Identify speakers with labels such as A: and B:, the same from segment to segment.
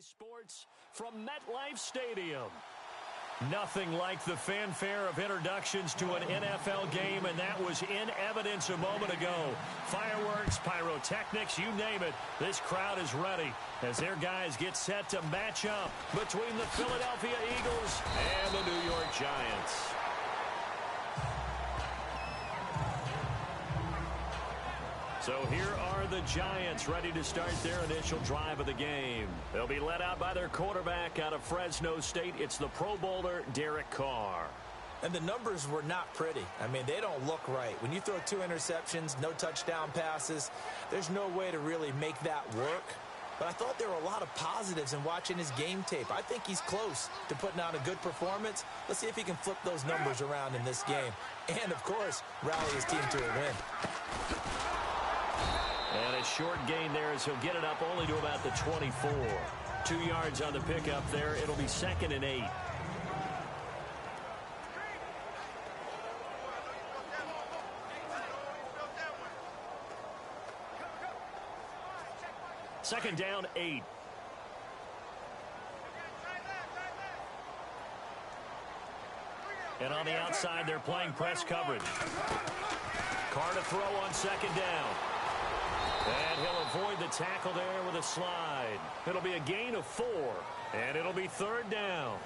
A: Sports from MetLife Stadium. Nothing like the fanfare of introductions to an NFL game, and that was in evidence a moment ago. Fireworks, pyrotechnics, you name it. This crowd is ready as their guys get set to match up between the Philadelphia Eagles and the New York Giants. So here are the Giants ready to start their initial drive of the game. They'll be led out by their quarterback out of Fresno State. It's the Pro Bowler, Derek Carr.
B: And the numbers were not pretty. I mean, they don't look right. When you throw 2 interceptions, no touchdown passes, there's no way to really make that work. But I thought there were a lot of positives in watching his game tape. I think he's close to putting out a good performance. Let's see if he can flip those numbers around in this game. And, of course, rally his team to a win.
A: And a short gain there as he'll get it up only to about the 24. 2 yards on the pickup there. It'll be 2nd and 8. Second down, 8. And on the outside, they're playing press coverage. Carr to throw on 2nd down. And he'll avoid the tackle there with a slide. It'll be a gain of 4, and it'll be 3rd down.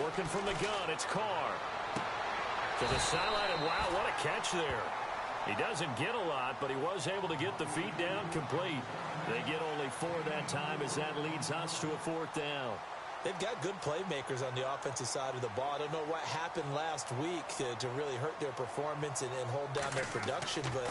A: Working from the gun, it's Carr. To the sideline, and wow, what a catch there. He doesn't get a lot, but he was able to get the feet down complete. They get only 4 that time as that leads us to a 4th down.
B: They've got good playmakers on the offensive side of the ball. I don't know what happened last week to really hurt their performance and hold down their production, but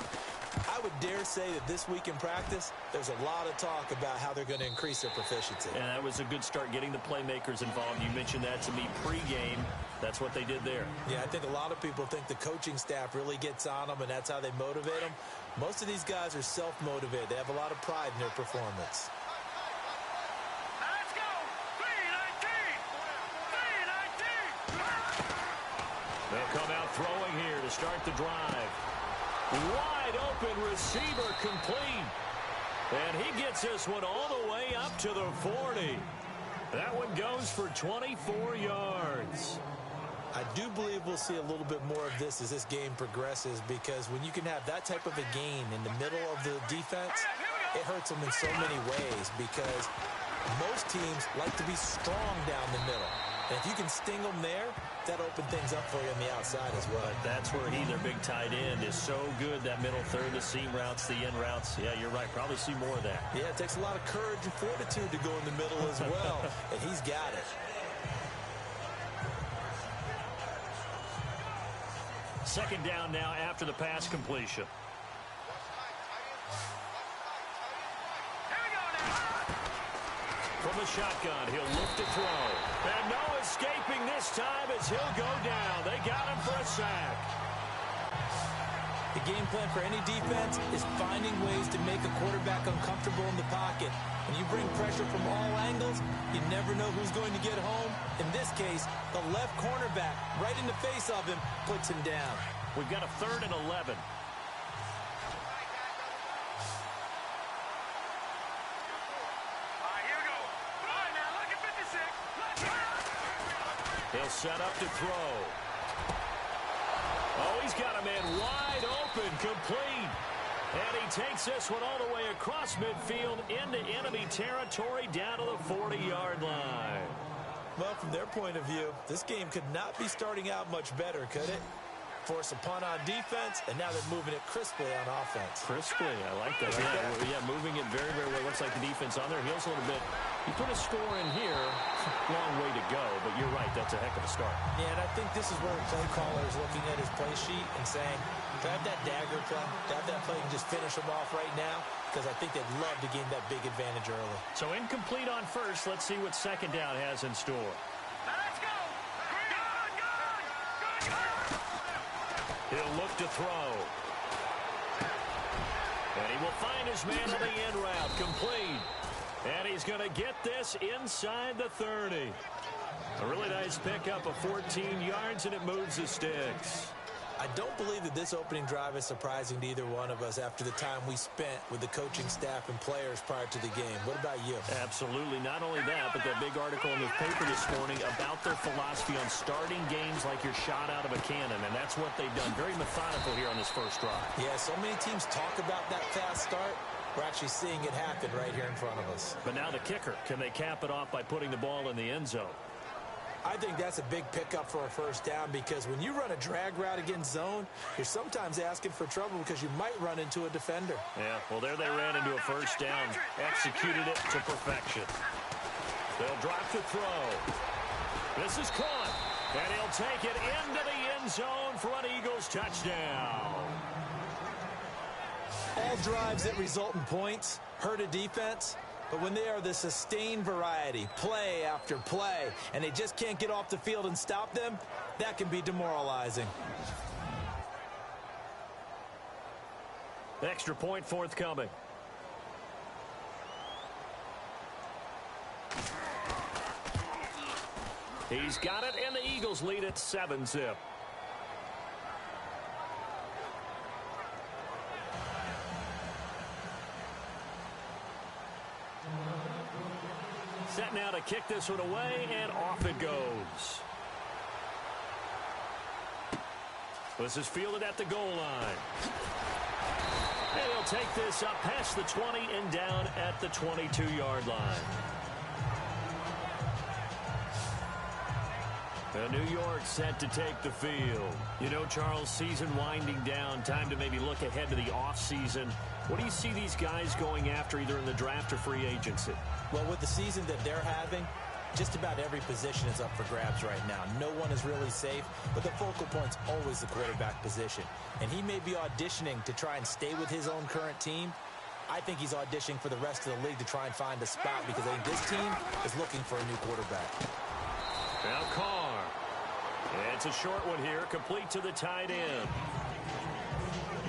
B: I would dare say that this week in practice, there's a lot of talk about how they're going to increase their proficiency.
A: And that was a good start, getting the playmakers involved. You mentioned that to me pregame. That's what they did there.
B: Yeah, I think a lot of people think the coaching staff really gets on them, and that's how they motivate them. Most of these guys are self-motivated. They have a lot of pride in their performance.
C: Let's go! 3-19! 3-19!
A: They'll come out throwing here to start the drive. Wide open receiver complete. And he gets this one all the way up to the 40. That one goes for 24 yards.
B: I do believe we'll see a little bit more of this as this game progresses, because when you can have that type of a gain in the middle of the defense, it hurts them in so many ways, because most teams like to be strong down the middle. And if you can sting them there, that opens things up for you on the outside as well.
A: But that's where he, their big tight end, is so good, that middle third, the seam routes, the in routes. Yeah, you're right. Probably see more of that.
B: Yeah, it takes a lot of courage and fortitude to go in the middle as well, and he's got it.
A: Second down now after the pass completion. From the shotgun, he'll look to throw. And no escaping this time as he'll go down. They got him for a sack.
B: The game plan for any defense is finding ways to make a quarterback uncomfortable in the pocket. When you bring pressure from all angles, you never know who's going to get home. In this case, the left cornerback, right in the face of him, puts him down.
A: We've got a 3rd and 11. He'll set up to throw. Oh, he's got a man wide open, complete. And he takes this one all the way across midfield into enemy territory down to the 40-yard line.
B: Well, from their point of view, this game could not be starting out much better, could it? Force a punt on defense, and now they're moving it crisply on offense.
A: Crisply, I like that. Yeah, moving it very, very well. Looks like the defense on their heels a little bit. You put a score in here, long way to go, but you're right, that's a heck of a start.
B: Yeah, and I think this is where the play caller is looking at his play sheet and saying, drive that dagger play, drive that play and just finish them off right now, because I think they'd love to gain that big advantage early.
A: So incomplete on first. Let's see what second down has in store.
C: Let's go! Good!
A: He'll look to throw. And he will find his man on the in route, complete. And he's going to get this inside the 30. A really nice pickup of 14 yards, and it moves the sticks.
B: I don't believe that this opening drive is surprising to either one of us after the time we spent with the coaching staff and players prior to the game. What about you?
A: Absolutely. Not only that, but that big article in the paper this morning about their philosophy on starting games like you're shot out of a cannon, and that's what they've done. Very methodical here on this first drive.
B: Yeah, so many teams talk about that fast start. We're actually seeing it happen right here in front of us.
A: But now the kicker. Can they cap it off by putting the ball in the end zone?
B: I think that's a big pickup for a first down because when you run a drag route against zone, you're sometimes asking for trouble because you might run into a defender.
A: Yeah, well, there they ran into a first down. Executed it to perfection. They'll drop the throw. This is caught. And he'll take it into the end zone for an Eagles touchdown.
B: All drives that result in points hurt a defense. But when they are the sustained variety, play after play, and they just can't get off the field and stop them, that can be demoralizing.
A: Extra point forthcoming. He's got it, and the Eagles lead at 7-zip. Set now to kick this one away, and off it goes. This is fielded at the goal line. And he'll take this up past the 20 and down at the 22-yard line. New York set to take the field. You know, Charles, season winding down, time to maybe look ahead to the offseason. What do you see these guys going after either in the draft or free agency?
B: Well, with the season that they're having, just about every position is up for grabs right now. No one is really safe, but the focal point's always the quarterback position. And he may be auditioning to try and stay with his own current team. I think he's auditioning for the rest of the league to try and find a spot because I think this team is looking for a new quarterback.
A: Now Carr. It's a short one here, complete to the tight end.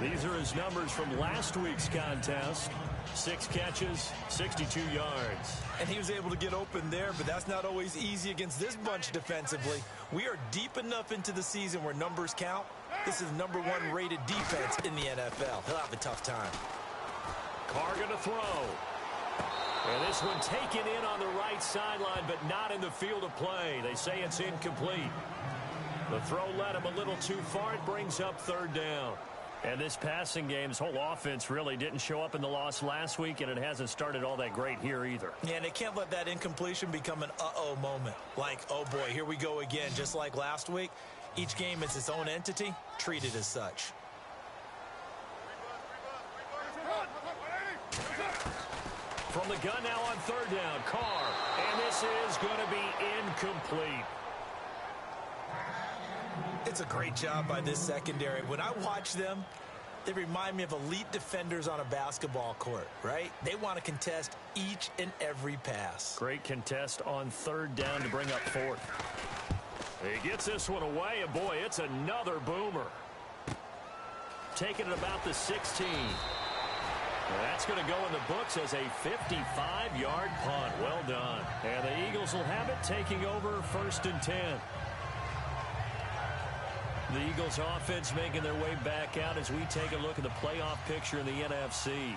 A: These are his numbers from last week's contest. 6 catches, 62 yards.
B: And he was able to get open there, but that's not always easy against this bunch defensively. We are deep enough into the season where numbers count. This is #1 rated defense in the NFL. He'll have a tough time.
A: Carr going to throw. And this one taken in on the right sideline, but not in the field of play. They say it's incomplete. The throw led him a little too far. It brings up 3rd down. And this passing game, this whole offense really didn't show up in the loss last week, and it hasn't started all that great here either.
B: Yeah, and they can't let that incompletion become an uh-oh moment. Like, oh boy, here we go again, just like last week. Each game is its own entity, treated as such.
A: From the gun now on 3rd down, Carr. And this is going to be incomplete.
B: It's a great job by this secondary. When I watch them, they remind me of elite defenders on a basketball court, right? They want to contest each and every pass.
A: Great contest on 3rd down to bring up 4th. He gets this one away, and boy, it's another boomer. Taking it about the 16. That's going to go in the books as a 55-yard punt. Well done. And the Eagles will have it, taking over 1st and 10. The Eagles offense making their way back out as we take a look at the playoff picture in the NFC.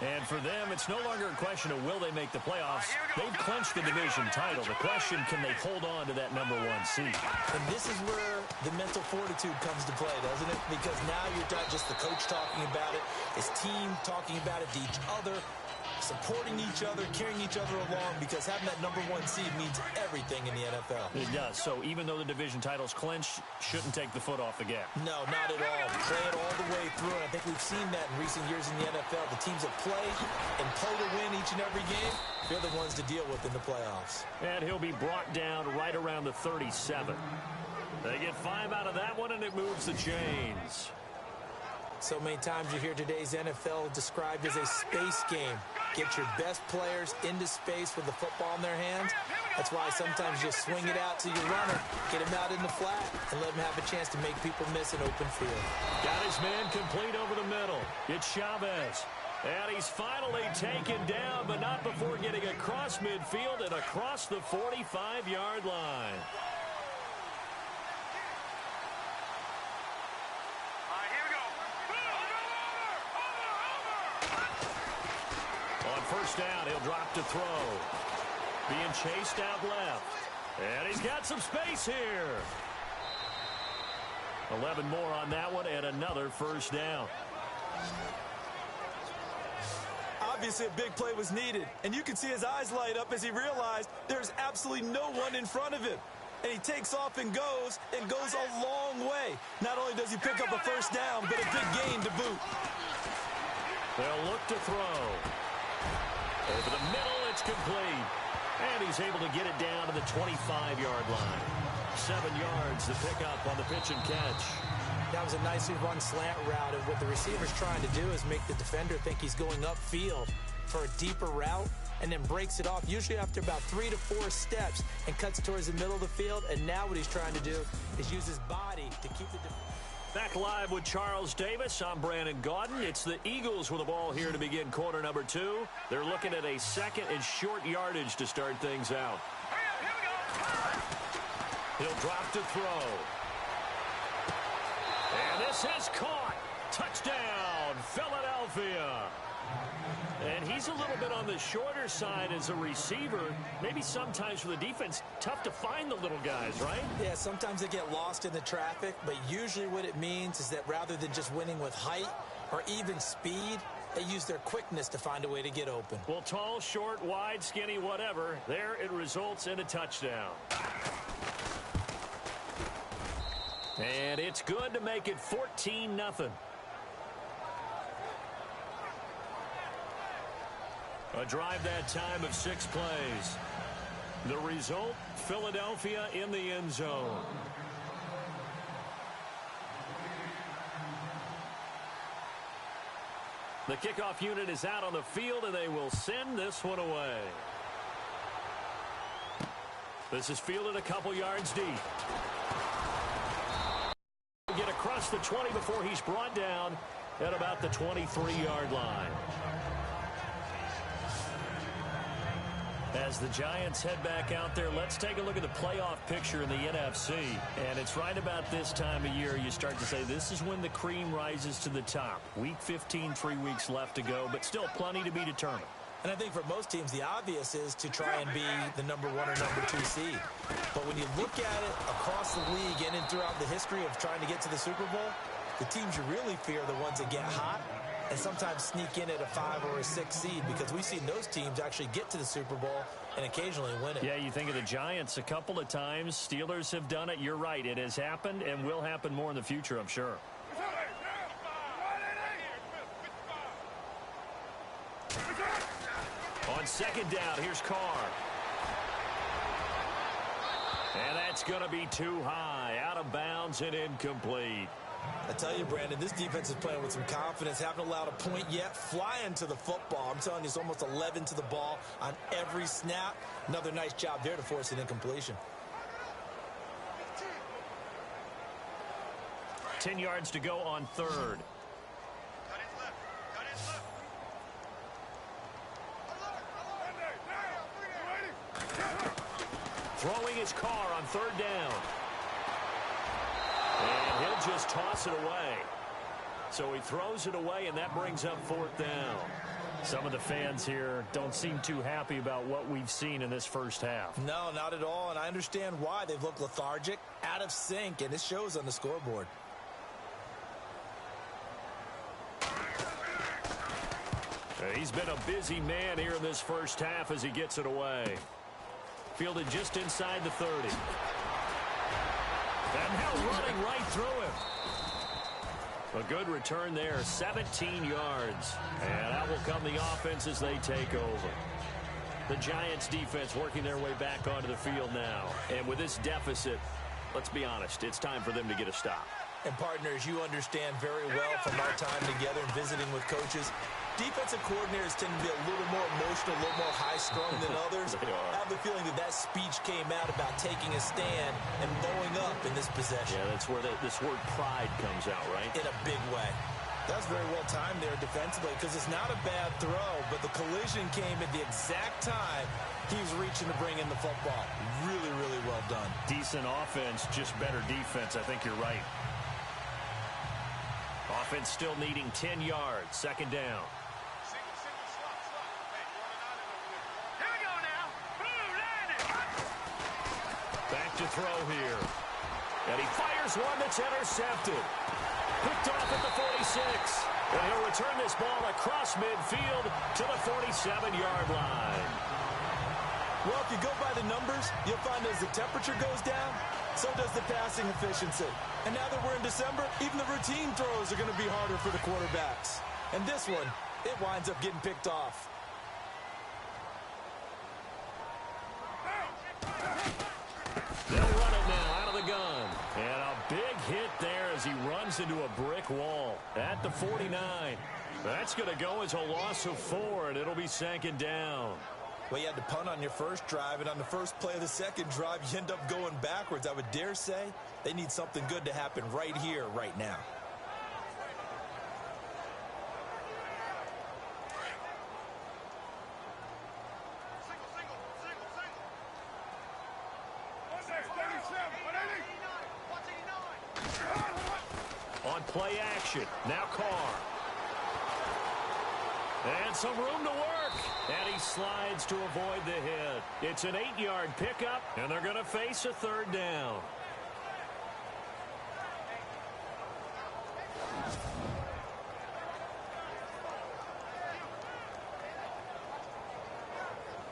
A: And for them, it's no longer a question of will they make the playoffs. They've clinched the division title. The question, can they hold on to that #1 seed?
B: And this is where the mental fortitude comes to play, doesn't it? Because now you're not just the coach talking about it, his team talking about it to each other, supporting each other, carrying each other along, because having that #1 seed means everything in the NFL.
A: It does. So even though the division title's clinched, shouldn't take the foot off the gas.
B: No, not at all. Play it all the way through, and I think we've seen that in recent years in the NFL. The teams that play and play to win each and every game, they're the ones to deal with in the playoffs.
A: And he'll be brought down right around the 37. They get 5 out of that one, and it moves the chains.
B: So many times you hear today's NFL described as a space game. Get your best players into space with the football in their hands. That's why sometimes you swing it out to your runner, get him out in the flat, and let him have a chance to make people miss an open field.
A: Got his man complete over the middle. It's Chavez. And he's finally taken down, but not before getting across midfield and across the 45-yard line.
C: All right, here we go.
A: On first down, he'll drop to throw. Being chased out left. And he's got some space here. 11 more on that one and another first down.
B: Obviously, a big play was needed, and you can see his eyes light up as he realized there's absolutely no one in front of him. And he takes off and goes a long way. Not only does he pick up a first down, but a big gain to boot.
A: They'll look to throw. Over the middle, it's complete. And he's able to get it down to the 25-yard line. 7 yards to pick up on the pitch and catch.
B: That was a nicely run slant route, and what the receiver's trying to do is make the defender think he's going upfield for a deeper route and then breaks it off, usually after about 3 to 4 steps, and cuts towards the middle of the field. And now what he's trying to do is use his body to keep the
A: Back live with Charles Davis. I'm Brandon Gaudin. It's the Eagles with the ball here to begin quarter number 2. They're looking at a second and short yardage to start things out.
C: Here we go.
A: He'll drop to throw. And this is caught. Touchdown, Philadelphia. And he's a little bit on the shorter side as a receiver. Maybe sometimes for the defense, tough to find the little guys, right?
B: Yeah, sometimes they get lost in the traffic, but usually what it means is that rather than just winning with height or even speed, they use their quickness to find a way to get open.
A: Well, tall, short, wide, skinny, whatever, there it results in a touchdown. And it's good to make it 14-0. A drive that time of 6 plays. The result, Philadelphia in the end zone. The kickoff unit is out on the field, and they will send this one away. This is fielded a couple yards deep. Get across the 20 before he's brought down at about the 23-yard line. As the Giants head back out there, let's take a look at the playoff picture in the NFC. And it's right about this time of year you start to say this is when the cream rises to the top. Week 15, 3 weeks left to go, but still plenty to be determined.
B: And I think for most teams, the obvious is to try and be the number 1 or number 2 seed. But when you look at it across the league and throughout the history of trying to get to the Super Bowl, the teams you really fear are the ones that get hot and sometimes sneak in at a 5 or a 6 seed, because we've seen those teams actually get to the Super Bowl and occasionally win it.
A: Yeah, you think of the Giants a couple of times. Steelers have done it. You're right. It has happened and will happen more in the future, I'm sure. On second down, here's Carr. And that's going to be too high. Out of bounds and incomplete.
B: I tell you, Brandon, this defense is playing with some confidence. Haven't allowed a point yet. Flying to the football. I'm telling you, it's almost 11 to the ball on every snap. Another nice job there to force an incompletion.
A: 10 yards to go on third. Throwing his Carr on third down. And he'll just toss it away. So he throws it away, and that brings up fourth down. Some of the fans here don't seem too happy about what we've seen in this first half.
B: No, not at all, and I understand why. They've looked lethargic, out of sync, and it shows on the scoreboard.
A: He's been a busy man here in this first half as he gets it away. Fielded just inside the 30. And now running right through him. A good return there, 17 yards. And out will come the offense as they take over. The Giants defense working their way back onto the field now. And with this deficit, let's be honest, it's time for them to get a stop.
B: And partners, you understand very well from our time together and visiting with coaches, defensive coordinators tend to be a little more emotional, a little more high-strung than others. I have the feeling that that speech came out about taking a stand and blowing up in this possession.
A: Yeah, that's where this word pride comes out, right?
B: In a big way. That's very well timed there defensively because it's not a bad throw, but the collision came at the exact time he was reaching to bring in the football. Really, really well done.
A: Decent offense, just better defense. I think you're right. Offense still needing 10 yards. Second down.
C: Here we go now. Boom, landed.
A: Back to throw here. And he fires one that's intercepted. Picked off at the 46. And he'll return this ball across midfield to the 47-yard line.
B: Well, if you go by the numbers, you'll find as the temperature goes down, so does the passing efficiency. And now that we're in December, even the routine throws are going to be harder for the quarterbacks. And this one, it winds up getting picked off.
A: They'll run it now out of the gun. And a big hit there as he runs into a brick wall at the 49. That's going to go as a loss of 4, and it'll be second down.
B: Well, you had to punt on your first drive, and on the first play of the second drive, you end up going backwards. I would dare say they need something good to happen right here, right now.
A: On play action, now Carr. And some room to work. And he slides to avoid the hit. It's an 8-yard pickup, and they're going to face a third down.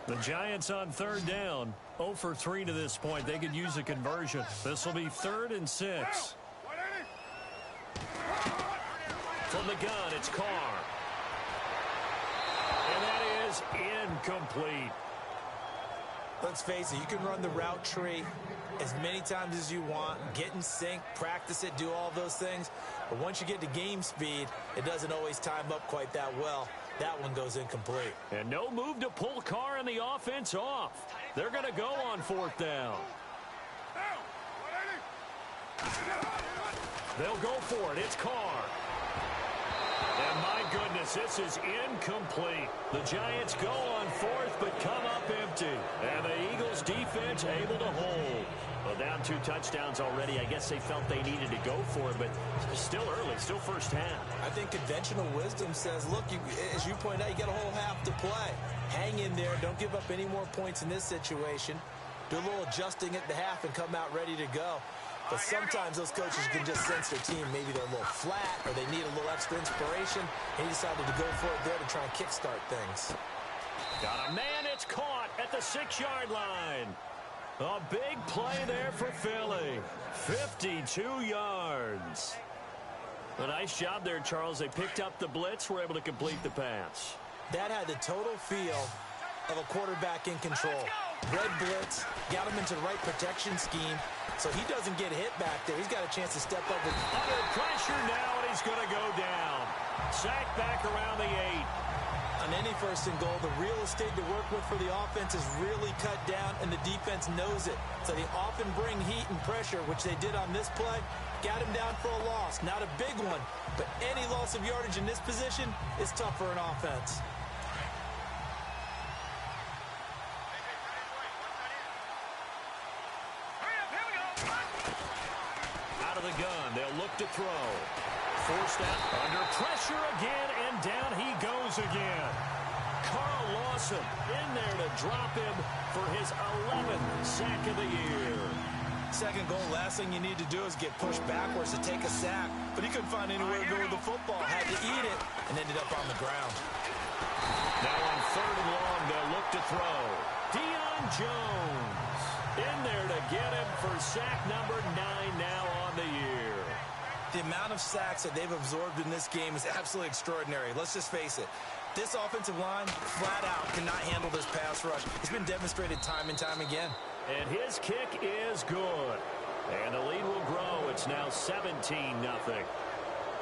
A: The Giants on third down. 0 for 3 to this point. They could use a conversion. This will be 3rd and 6. From the gun, it's Carr. And that is incomplete.
B: Let's face it, you can run the route tree as many times as you want, get in sync, practice it, do all those things. But once you get to game speed, it doesn't always time up quite that well. That one goes incomplete.
A: And no move to pull Carr and the offense off. They're going to go on 4th down. They'll go for it. It's Carr. And my goodness, this is incomplete. The Giants go on 4th, but come up empty. And the Eagles defense able to hold. Well, down 2 touchdowns already. I guess they felt they needed to go for it, but still early, still first half.
B: I think conventional wisdom says, look, as you point out, you got a whole half to play. Hang in there. Don't give up any more points in this situation. Do a little adjusting at the half and come out ready to go. But sometimes those coaches can just sense their team. Maybe they're a little flat or they need a little extra inspiration. He decided to go for it there to try and kickstart things.
A: Got a man, it's caught at the 6-yard line. A big play there for Philly. 52 yards. A nice job there, Charles. They picked up the blitz, were able to complete the pass.
B: That had the total feel of a quarterback in control. Red blitz, got him into the right protection scheme, so he doesn't get hit back there. He's got a chance to step up.
A: Under pressure now, and he's going to go down. Sacked back around the 8.
B: On any 1st and goal, the real estate to work with for the offense is really cut down, and the defense knows it. So they often bring heat and pressure, which they did on this play. Got him down for a loss. Not a big one, but any loss of yardage in this position is tough for an offense.
A: Out of the gun, they'll look to throw. Forced out, under pressure again, and down he goes again. Carl Lawson in there to drop him for his 11th sack of the year.
B: Second goal, last thing you need to do is get pushed backwards to take a sack. But he couldn't find anywhere to go with the football. Had to eat it and ended up on the ground.
A: Now on 3rd and long, they'll look to throw. Deion Jones in there to get him for sack number 9 now on the year.
B: The amount of sacks that they've absorbed in this game is absolutely extraordinary. Let's just face it. This offensive line, flat out, cannot handle this pass rush. It's been demonstrated time and time again.
A: And his kick is good. And the lead will grow. It's now 17-0.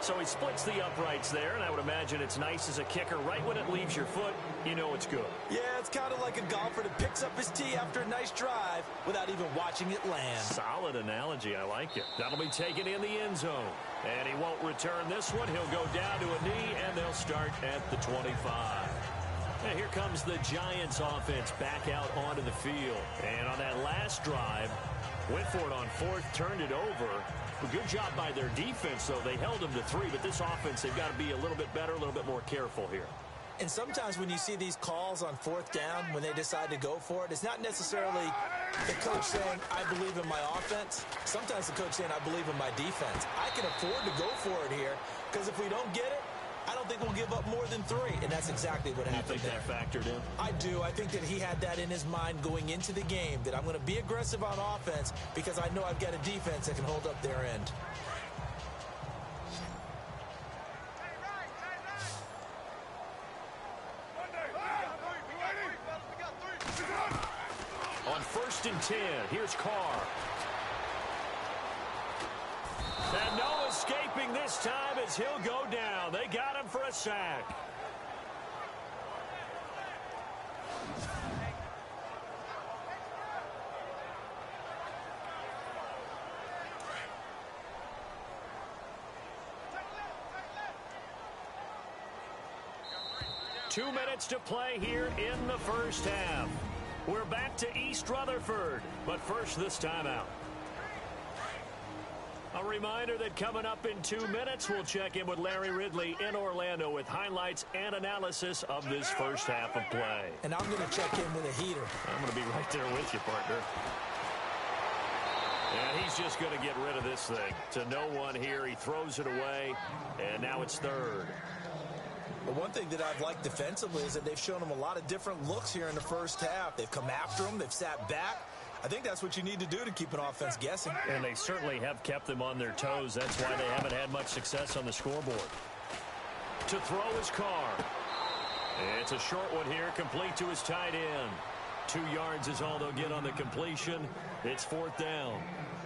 A: So he splits the uprights there, and I would imagine it's nice as a kicker. Right when it leaves your foot, you know it's good.
B: Yeah, it's kind of like a golfer that picks up his tee after a nice drive without even watching it land.
A: Solid analogy. I like it. That'll be taken in the end zone. And he won't return this one. He'll go down to a knee, and they'll start at the 25. And here comes the Giants offense back out onto the field. And on that last drive, went for it on fourth, turned it over. A good job by their defense, though. They held them to 3, but this offense, they've got to be a little bit better, a little bit more careful here.
B: And sometimes when you see these calls on fourth down, when they decide to go for it, it's not necessarily the coach saying, I believe in my offense. Sometimes the coach saying, I believe in my defense. I can afford to go for it here, because if we don't get it, I don't think we'll give up more than 3, and that's exactly what happened there.
A: You think that factored in?
B: I do. I think that he had that in his mind going into the game, that I'm going to be aggressive on offense because I know I've got a defense that can hold up their end.
A: On 1st and 10, here's Carr. And no escaping this time as he'll go down. They got him for a sack. Two minutes to play here in the first half. We're back to East Rutherford, but first this timeout. A reminder that coming up in 2 minutes, we'll check in with Larry Ridley in Orlando with highlights and analysis of this first half of play.
B: And I'm going to check in with a heater.
A: I'm going to be right there with you, partner. And he's just going to get rid of this thing. To no one here, he throws it away, and now it's third.
B: But one thing that I've liked defensively is that they've shown him a lot of different looks here in the first half. They've come after him. They've sat back. I think that's what you need to do to keep an offense guessing.
A: And they certainly have kept them on their toes. That's why they haven't had much success on the scoreboard. To throw his Carr. It's a short one here, complete to his tight end. 2 yards is all they'll get on the completion. It's 4th down.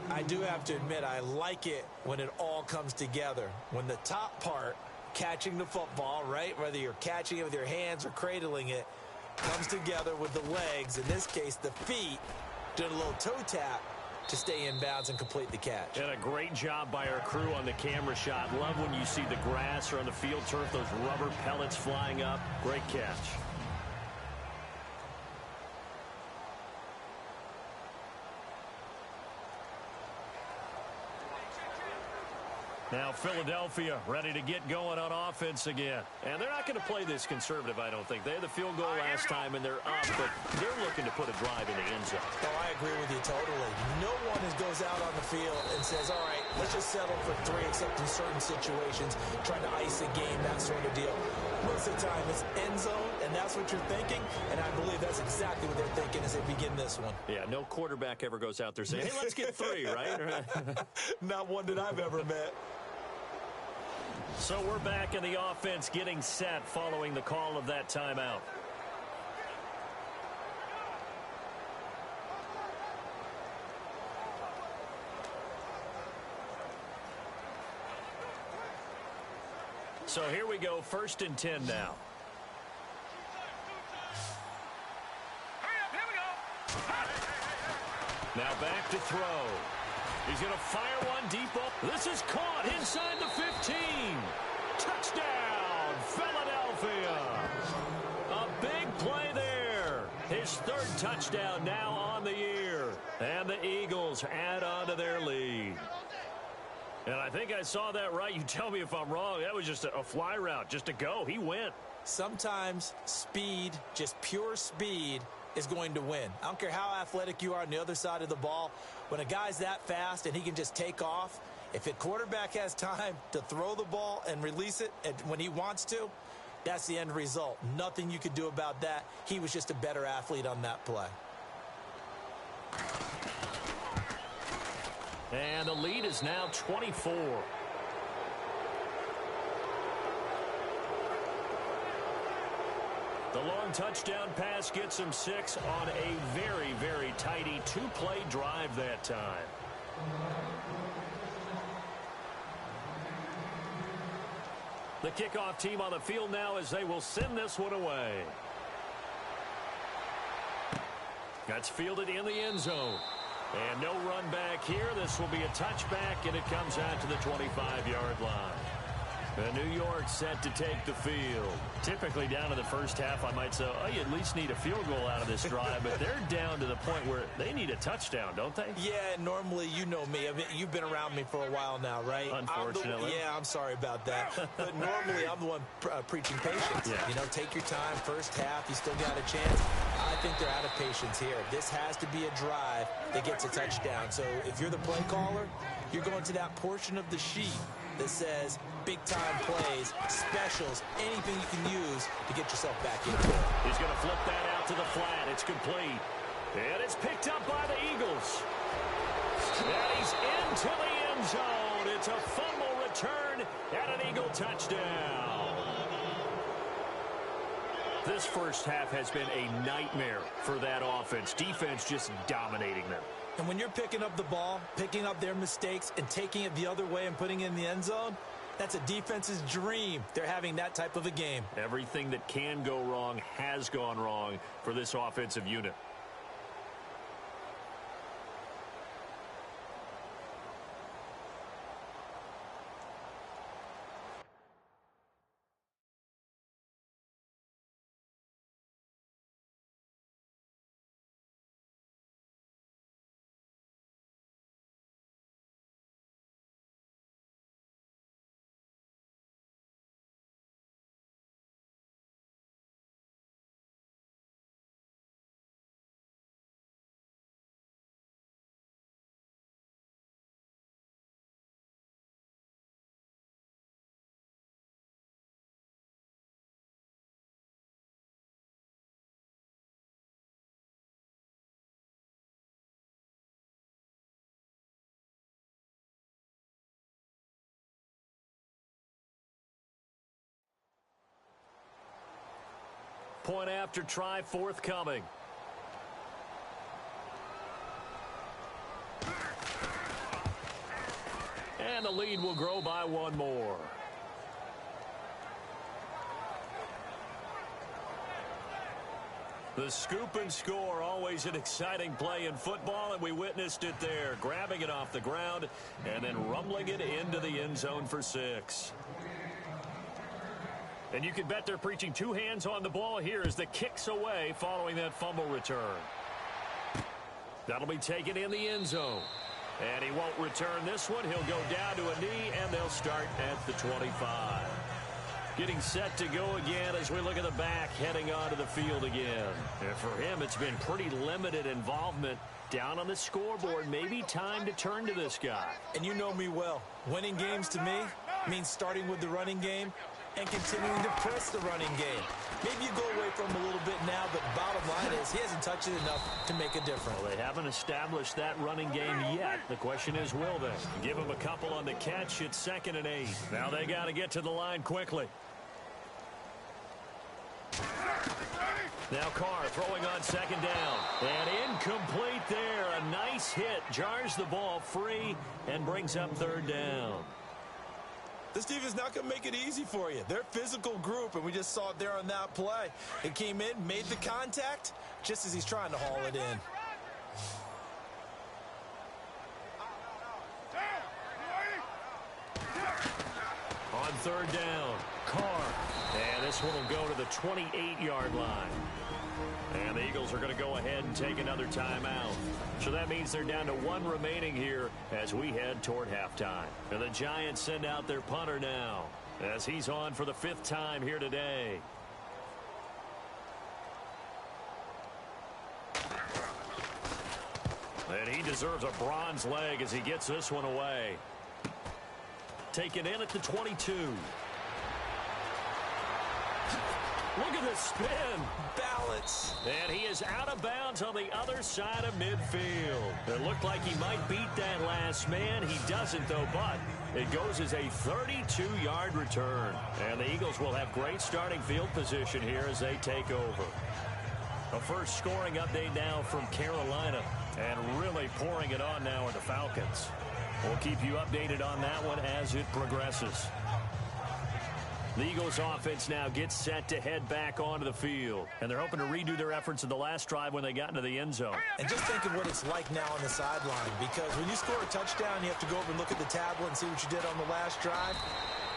B: I do have to admit, I like it when it all comes together. When the top part, catching the football, right, whether you're catching it with your hands or cradling it, comes together with the legs, in this case the feet, doing a little toe tap to stay in bounds and complete the catch.
A: And a great job by our crew on the camera shot. Love when you see the grass or on the field turf, those rubber pellets flying up. Great catch. Now Philadelphia ready to get going on offense again. And they're not going to play this conservative, I don't think. They had the field goal last time, and they're up, but they're looking to put a drive in the end zone.
B: Oh, I agree with you totally. No one goes out on the field and says, all right, let's just settle for 3, except in certain situations, trying to ice a game, that sort of deal. Most of the time, it's end zone, and that's what you're thinking, and I believe that's exactly what they're thinking as they begin this one.
A: Yeah, no quarterback ever goes out there saying, hey, let's get 3, right?
B: Not one that I've ever met.
A: So we're back in the offense getting set following the call of that timeout. So here we go, 1st and 10 now.
C: Hurry up, here we go.
A: Now back to throw. He's going to fire one deep up. This is caught inside the 15. Touchdown, Philadelphia. A big play there. His 3rd touchdown now on the year. And the Eagles add on to their lead. And I think I saw that right. You tell me if I'm wrong. That was just a fly route, just a go. He went.
B: Sometimes speed, just pure speed, is going to win. I don't care how athletic you are on the other side of the ball. When a guy's that fast and he can just take off, if a quarterback has time to throw the ball and release it when he wants to, that's the end result. Nothing you could do about that. He was just a better athlete on that play.
A: And the lead is now 24. The long touchdown pass gets him 6 on a very, very tidy 2-play drive that time. The kickoff team on the field now as they will send this one away. That's fielded in the end zone. And no run back here. This will be a touchback, and it comes out to the 25-yard line. New York set to take the field. Typically down to the first half, I might say, oh, you at least need a field goal out of this drive, but they're down to the point where they need a touchdown, don't they?
B: Yeah, normally, you know me. I mean, you've been around me for a while now, right?
A: Unfortunately.
B: I'm sorry about that. But normally, I'm the one preaching patience.
A: Yeah.
B: You know, take your time. First half, you still got a chance. I think they're out of patience here. This has to be a drive that gets a touchdown. So if you're the play caller, you're going to that portion of the sheet that says big-time plays, specials, anything you can use to get yourself back into it.
A: He's going to flip that out to the flat. It's complete. And it's picked up by the Eagles. And he's into the end zone. It's a fumble return and an Eagle touchdown. This first half has been a nightmare for that offense. Defense just dominating them.
B: And when you're picking up the ball, picking up their mistakes, and taking it the other way and putting it in the end zone, that's a defense's dream. They're having that type of a game.
A: Everything that can go wrong has gone wrong for this offensive unit. Point after try forthcoming. And the lead will grow by one more. The scoop and score, always an exciting play in football, and we witnessed it there, grabbing it off the ground and then rumbling it into the end zone for 6. And you can bet they're preaching two hands on the ball here as the kick's away following that fumble return. That'll be taken in the end zone. And he won't return this one. He'll go down to a knee, and they'll start at the 25. Getting set to go again as we look at the back, heading onto the field again. And for him, it's been pretty limited involvement down on the scoreboard. Maybe time to turn to this guy.
B: And you know me well. Winning games to me means starting with the running game and continuing to press the running game. Maybe you go away from him a little bit now, but bottom line is he hasn't touched it enough to make a difference.
A: Well, they haven't established that running game yet. The question is, will they? Give him a couple on the catch. It's 2nd and 8. Now they got to get to the line quickly. Now Carr throwing on 2nd down. And incomplete there. A nice hit. Jars the ball free and brings up 3rd down.
B: This defense is not going to make it easy for you. They're a physical group, and we just saw it there on that play. It came in, made the contact, just as he's trying to haul it in.
A: On 3rd down, Carr. And this one will go to the 28-yard line. And the Eagles are going to go ahead and take another timeout. So that means they're down to 1 remaining here as we head toward halftime. And the Giants send out their punter now as he's on for the 5th time here today. And he deserves a bronze leg as he gets this one away. Taken in at the 22. Look at this spin.
B: Balance.
A: And he is out of bounds on the other side of midfield. It looked like he might beat that last man. He doesn't, though, but it goes as a 32-yard return. And the Eagles will have great starting field position here as they take over. A first scoring update now from Carolina, and really pouring it on now are the Falcons. We'll keep you updated on that one as it progresses. The Eagles offense now gets set to head back onto the field. And they're hoping to redo their efforts in the last drive when they got into the end zone.
B: And just think of what it's like now on the sideline, because when you score a touchdown, you have to go over and look at the tablet and see what you did on the last drive.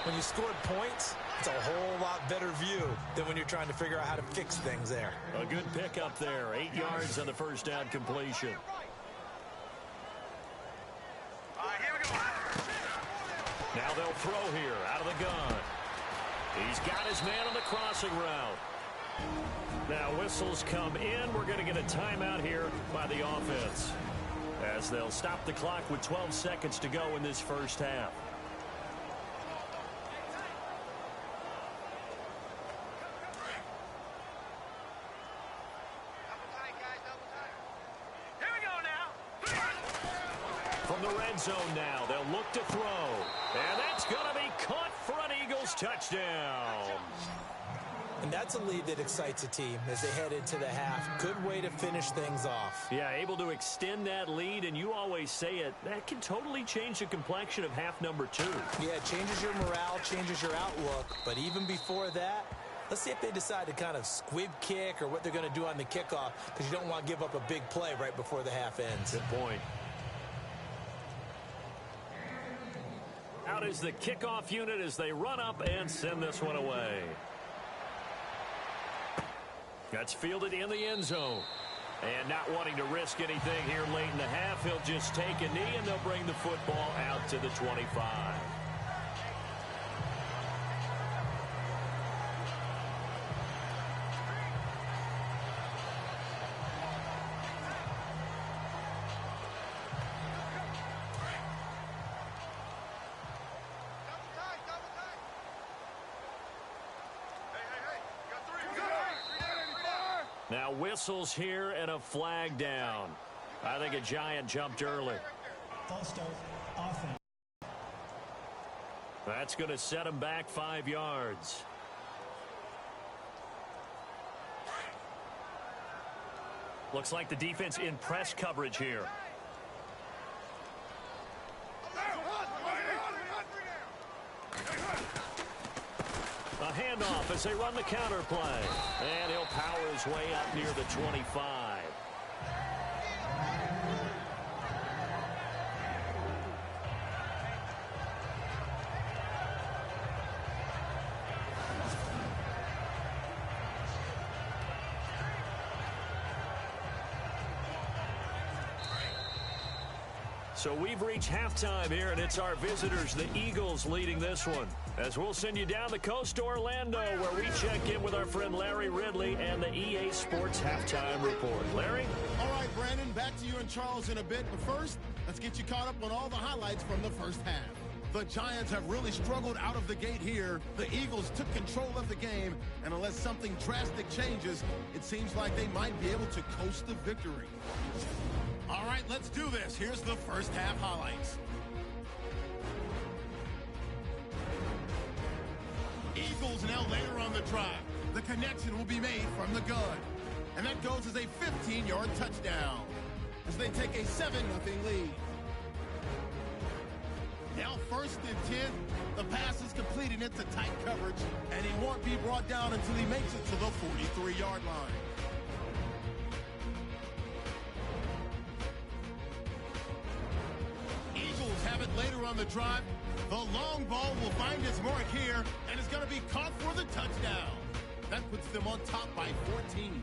B: When you scored points, it's a whole lot better view than when you're trying to figure out how to fix things there.
A: A good pickup there. 8 yards on the first down completion.
C: Here we go.
A: Now they'll throw here out of the gun. He's got his man on the crossing route. Now whistles come in. We're going to get a timeout here by the offense, as they'll stop the clock with 12 seconds to go in this first half. From the red zone now, they'll look to throw. And that's going to be caught for an Eagles touchdown.
B: And that's a lead that excites a team as they head into the half. Good way to finish things off.
A: Yeah, able to extend that lead, and you always say it, that can totally change the complexion of half number 2.
B: Yeah, it changes your morale, changes your outlook. But even before that, let's see if they decide to kind of squib kick or what they're going to do on the kickoff, because you don't want to give up a big play right before the half ends.
A: Good point. Out is the kickoff unit as they run up and send this one away. That's fielded in the end zone. And not wanting to risk anything here late in the half, he'll just take a knee and they'll bring the football out to the 25. Now whistles here and a flag down. I think a Giant jumped early.
D: False start, offense.
A: That's going to set him back 5 yards. Looks like the defense in press coverage here. A handoff as they run the counter play. And he'll power his way up near the 25. So we've reached halftime here, and it's our visitors, the Eagles, leading this one. As we'll send you down the coast to Orlando, where we check in with our friend Larry Ridley and the EA Sports Halftime Report. Larry?
E: All right, Brandon, back to you and Charles in a bit. But first, let's get you caught up on all the highlights from the first half. The Giants have really struggled out of the gate here. The Eagles took control of the game, and unless something drastic changes, it seems like they might be able to coast to victory. All right, let's do this. Here's the first half highlights. Eagles now later on the drive. The connection will be made from the gun. And that goes as a 15-yard touchdown as they take a 7-0 lead. Now first and 10, the pass is completed into tight coverage, and he won't be brought down until he makes it to the 43-yard line. Eagles have it later on the drive. The long ball will find its mark here, and is going to be caught for the touchdown. That puts them on top by 14.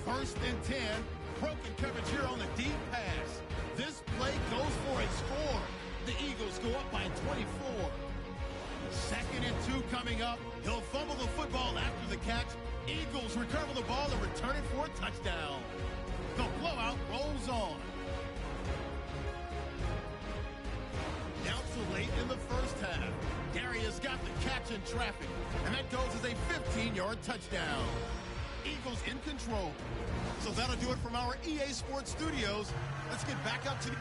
E: First and 10, broken coverage here on the deep pass. This play goes for a score. The Eagles go up by 24. Second and 2 coming up. He'll fumble the football after the catch. Eagles recover the ball and return it for a touchdown. The blowout rolls on. Now to late in the first half. Darius got the catch in traffic, and that goes as a 15-yard touchdown. Eagles in control. So that'll do it from our EA Sports Studios. Let's get back up to the...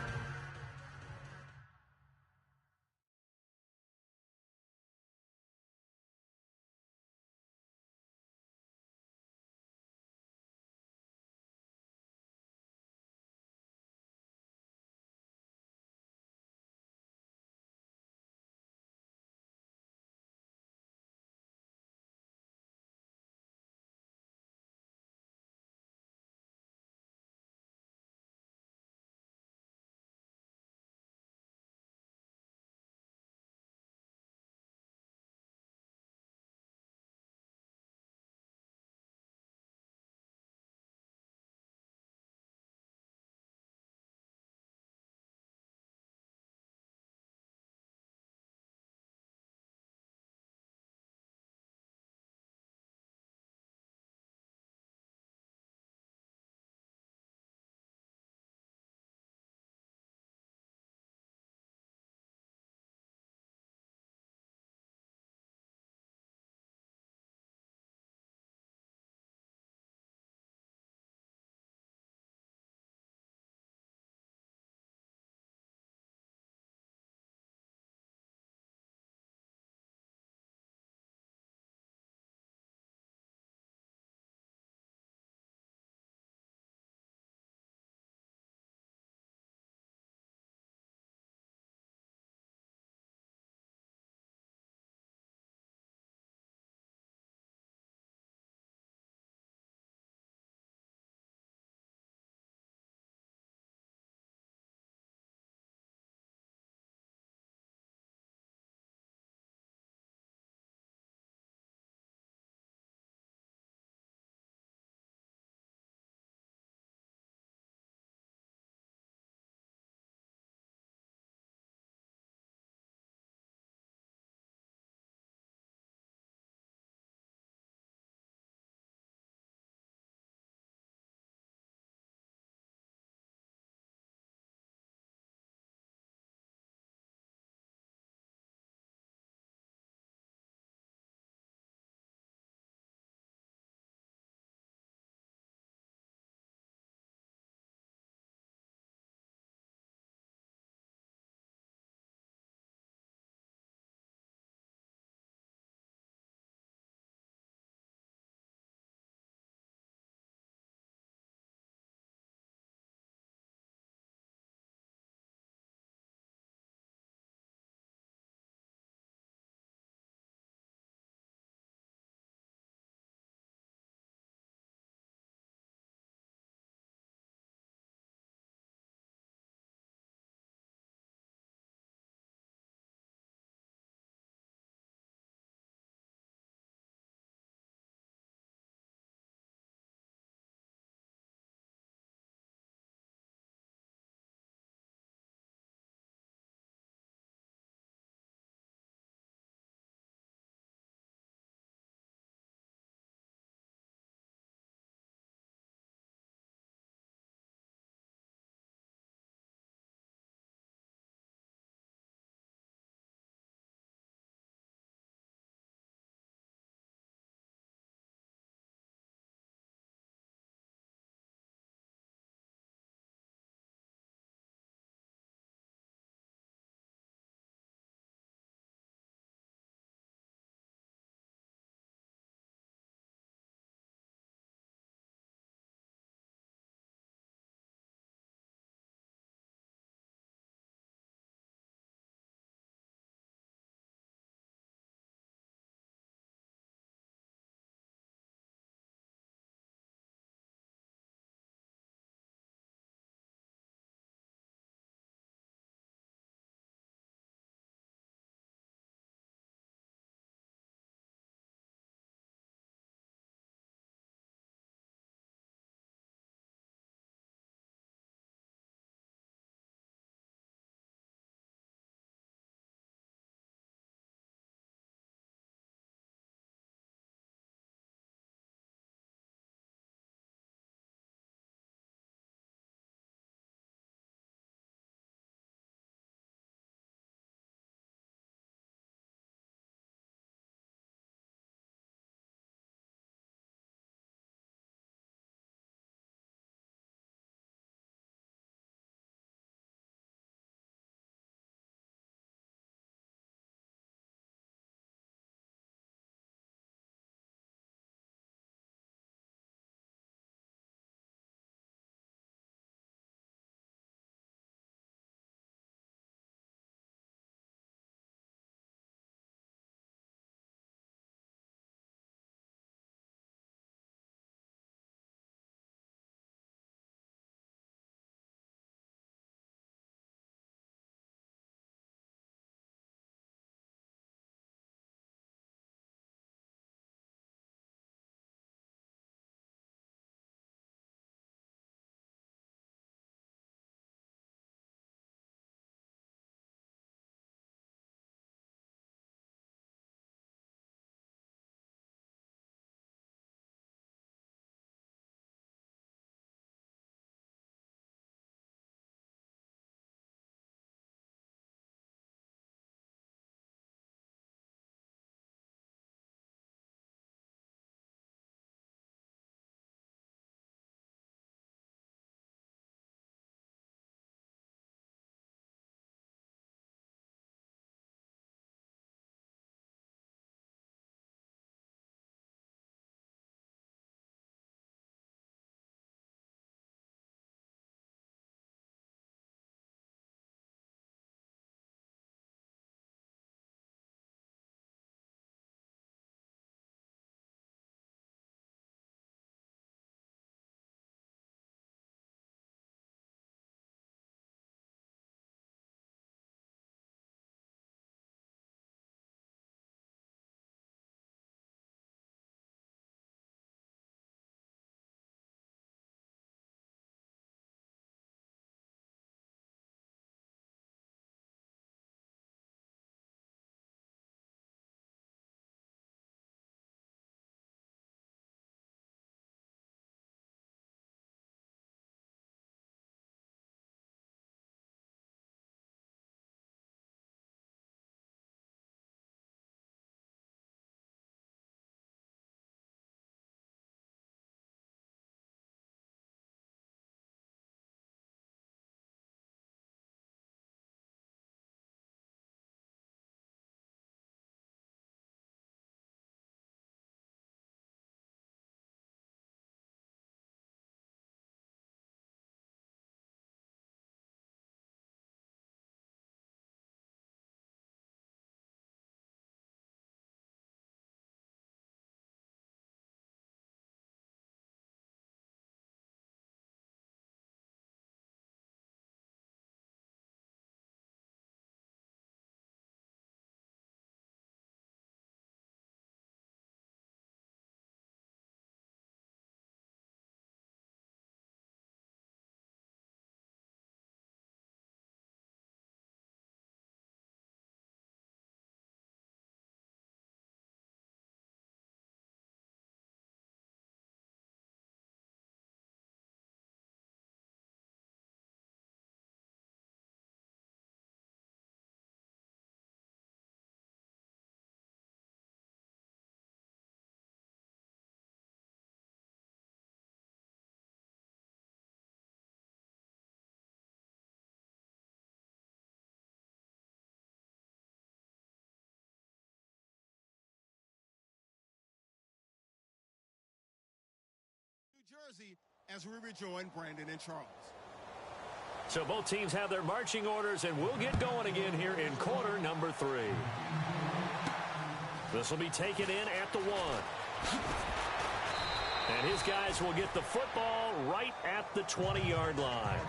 E: easy as we rejoin Brandon and Charles.
A: So both teams have their marching orders, and we'll get going again here in quarter number 3. This will be taken in at the 1. And his guys will get the football right at the 20-yard line.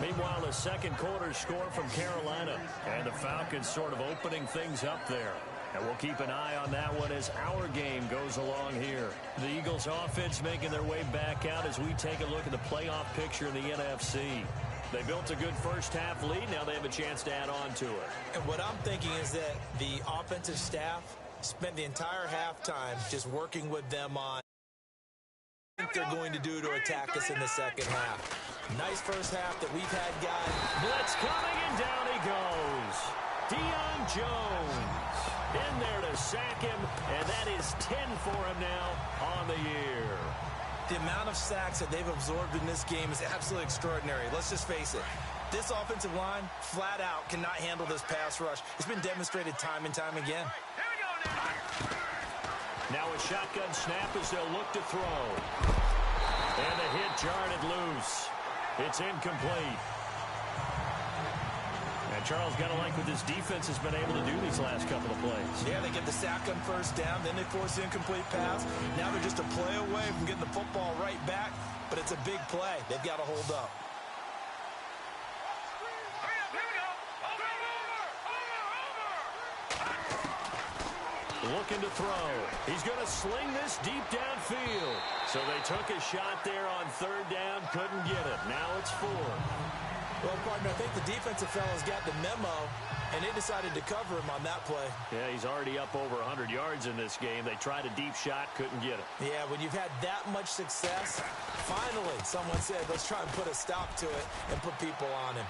A: Meanwhile, the second quarter score from Carolina, and the Falcons sort of opening things up there. And we'll keep an eye on that one as our game goes along here. The Eagles offense making their way back out as we take a look at the playoff picture in the NFC. They built a good first half lead. Now they have a chance to add on to it.
B: And what I'm thinking is that the offensive staff spent the entire halftime just working with them on what they're going to do to attack us in the second half. Nice first half that we've had, guys.
A: Blitz coming, and down he goes. Deion Jones in there to sack him, and that is 10 for him now on the year.
B: The amount of sacks that they've absorbed in this game is absolutely extraordinary. Let's just face it. This offensive line, flat out, cannot handle this pass rush. It's been demonstrated time and time again.
C: Here we go now.
A: Now a shotgun snap as they'll look to throw. And the hit jarred it loose. It's incomplete. And Charles, got to like what this defense has been able to do these last couple of plays.
B: Yeah, they get the sack on first down, then they force the incomplete pass. Now they're just a play away from getting the football right back, but it's a big play. They've got to hold up.
C: Hurry up, here we go. Over.
A: Looking to throw. He's going to sling this deep downfield. So they took a shot there on third down, couldn't get it. Now it's 4.
B: Well, partner, I think the defensive fellows got the memo, and they decided to cover him on that play.
A: Yeah, he's already up over 100 yards in this game. They tried a deep shot, couldn't get it.
B: Yeah, when you've had that much success, finally someone said, let's try and put a stop to it and put people on him.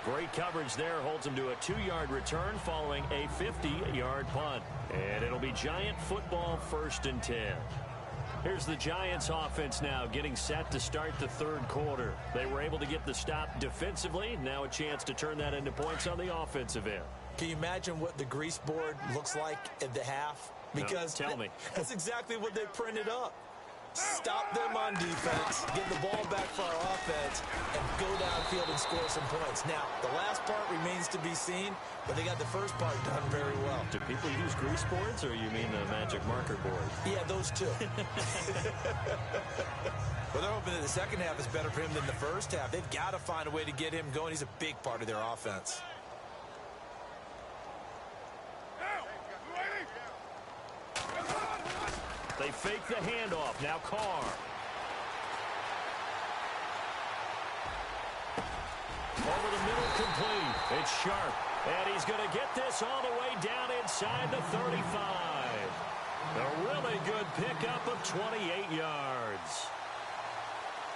A: Great coverage there. Holds him to a 2-yard return following a 50-yard punt. And it'll be Giant football, 1st and 10. Here's the Giants offense now getting set to start the third quarter. They were able to get the stop defensively. Now a chance to turn that into points on the offensive end.
B: Can you imagine what the grease board looks like at the half? Because
A: no, tell me.
B: That's exactly what they printed up. Stop them on defense, get the ball back for our offense, and go downfield and score some points. Now, the last part remains to be seen, but they got the first part done very well.
A: Do people use grease boards, or you mean the magic marker board?
B: Yeah, those two. Well, they're hoping that the second half is better for him than the first half. They've got to find a way to get him going. He's a big part of their offense.
A: They fake the handoff. Now Carr. Over the middle, complete. It's Sharp. And he's going to get this all the way down inside the 35. A really good pickup of 28 yards.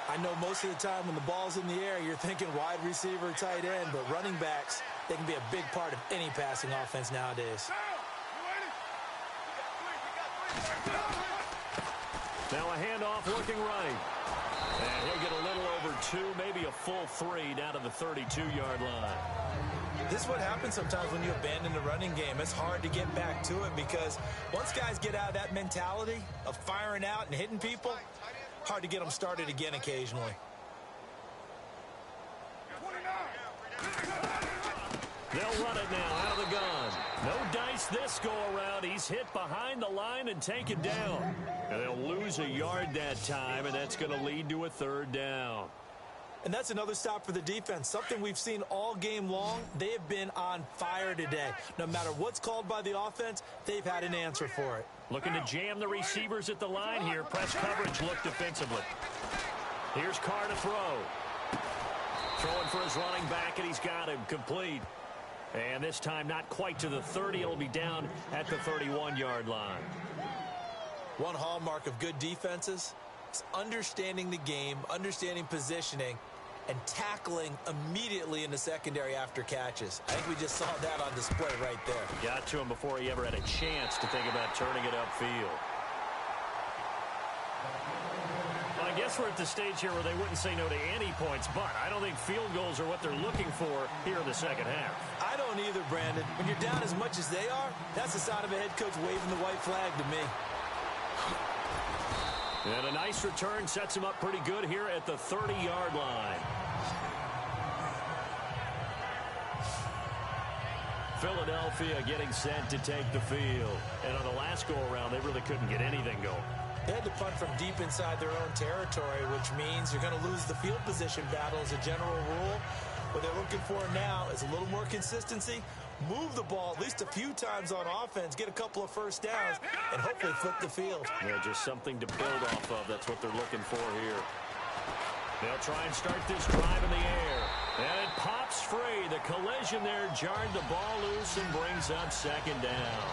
B: I know most of the time when the ball's in the air, you're thinking wide receiver, tight end, but running backs, they can be a big part of any passing offense nowadays.
A: Now a handoff looking right. And he'll get a little over 2, maybe a full 3 down to the 32-yard line.
B: This is what happens sometimes when you abandon the running game. It's hard to get back to it because once guys get out of that mentality of firing out and hitting people, hard to get them started again occasionally.
A: They'll run it now out of the gun. No dice this go-around. He's hit behind the line and taken down. And they'll lose a yard that time, and that's going to lead to a 3rd down.
B: And that's another stop for the defense, something we've seen all game long. They have been on fire today. No matter what's called by the offense, they've had an answer for it.
A: Looking to jam the receivers at the line here. Press coverage look defensively. Here's Carr to throw. Throwing for his running back, and he's got him complete. And this time not quite to the 30. It'll be down at the 31-yard line.
B: One hallmark of good defenses is understanding the game, understanding positioning, and tackling immediately in the secondary after catches. I think we just saw that on display right there.
A: Got to him before he ever had a chance to think about turning it upfield. Well, I guess we're at the stage here where they wouldn't say no to any points, but I don't think field goals are what they're looking for here in the second half.
B: I don't either, Brandon. When you're down as much as they are, that's the sign of a head coach waving the white flag to me.
A: And a nice return sets him up pretty good here at the 30-yard line. Philadelphia getting set to take the field. And on the last go-around, they really couldn't get anything going.
B: They had to punt from deep inside their own territory, which means you're going to lose the field position battle as a general rule. What they're looking for now is a little more consistency, move the ball at least a few times on offense, get a couple of first downs, and hopefully flip the field.
A: Yeah, just something to build off of. That's what they're looking for here. They'll try and start this drive in the air. And it pops free. The collision there jarred the ball loose and brings up second down.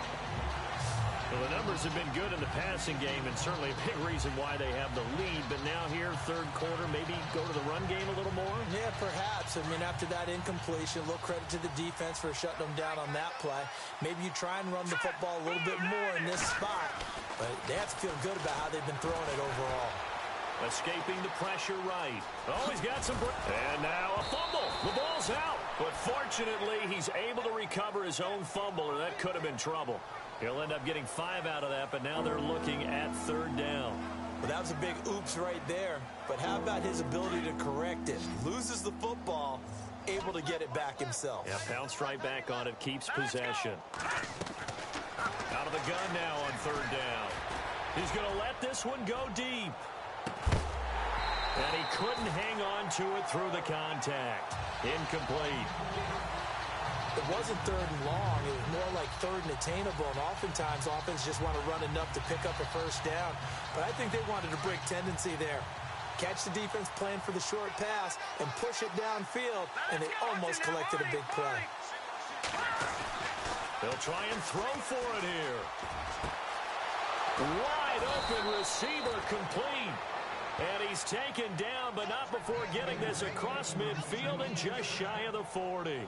A: Well, the numbers have been good in the passing game, and certainly a big reason why they have the lead. But now here, third quarter, maybe go to the run game a little more?
B: Yeah, perhaps. I mean, after that incompletion, a little credit to the defense for shutting them down on that play. Maybe you try and run the football a little bit more in this spot. But they have to feel good about how they've been throwing it overall.
A: Escaping the pressure right. Oh, he's got some... And now a fumble. The ball's out. But fortunately, he's able to recover his own fumble, or that could have been trouble. He'll end up getting 5 out of that, but now they're looking at third down.
B: Well, that was a big oops right there. But how about his ability to correct it? Loses the football, able to get it back himself.
A: Yeah, pounced right back on it, keeps possession. Out of the gun now on third down. He's going to let this one go deep. And he couldn't hang on to it through the contact. Incomplete.
B: It wasn't third and long. It was more like third and attainable, and oftentimes offense just want to run enough to pick up a first down. But I think they wanted a break tendency there. Catch the defense plan for the short pass and push it downfield, and they almost collected a big play.
A: They'll try and throw for it here. Wide open receiver complete. And he's taken down, but not before getting this across midfield and just shy of the 40.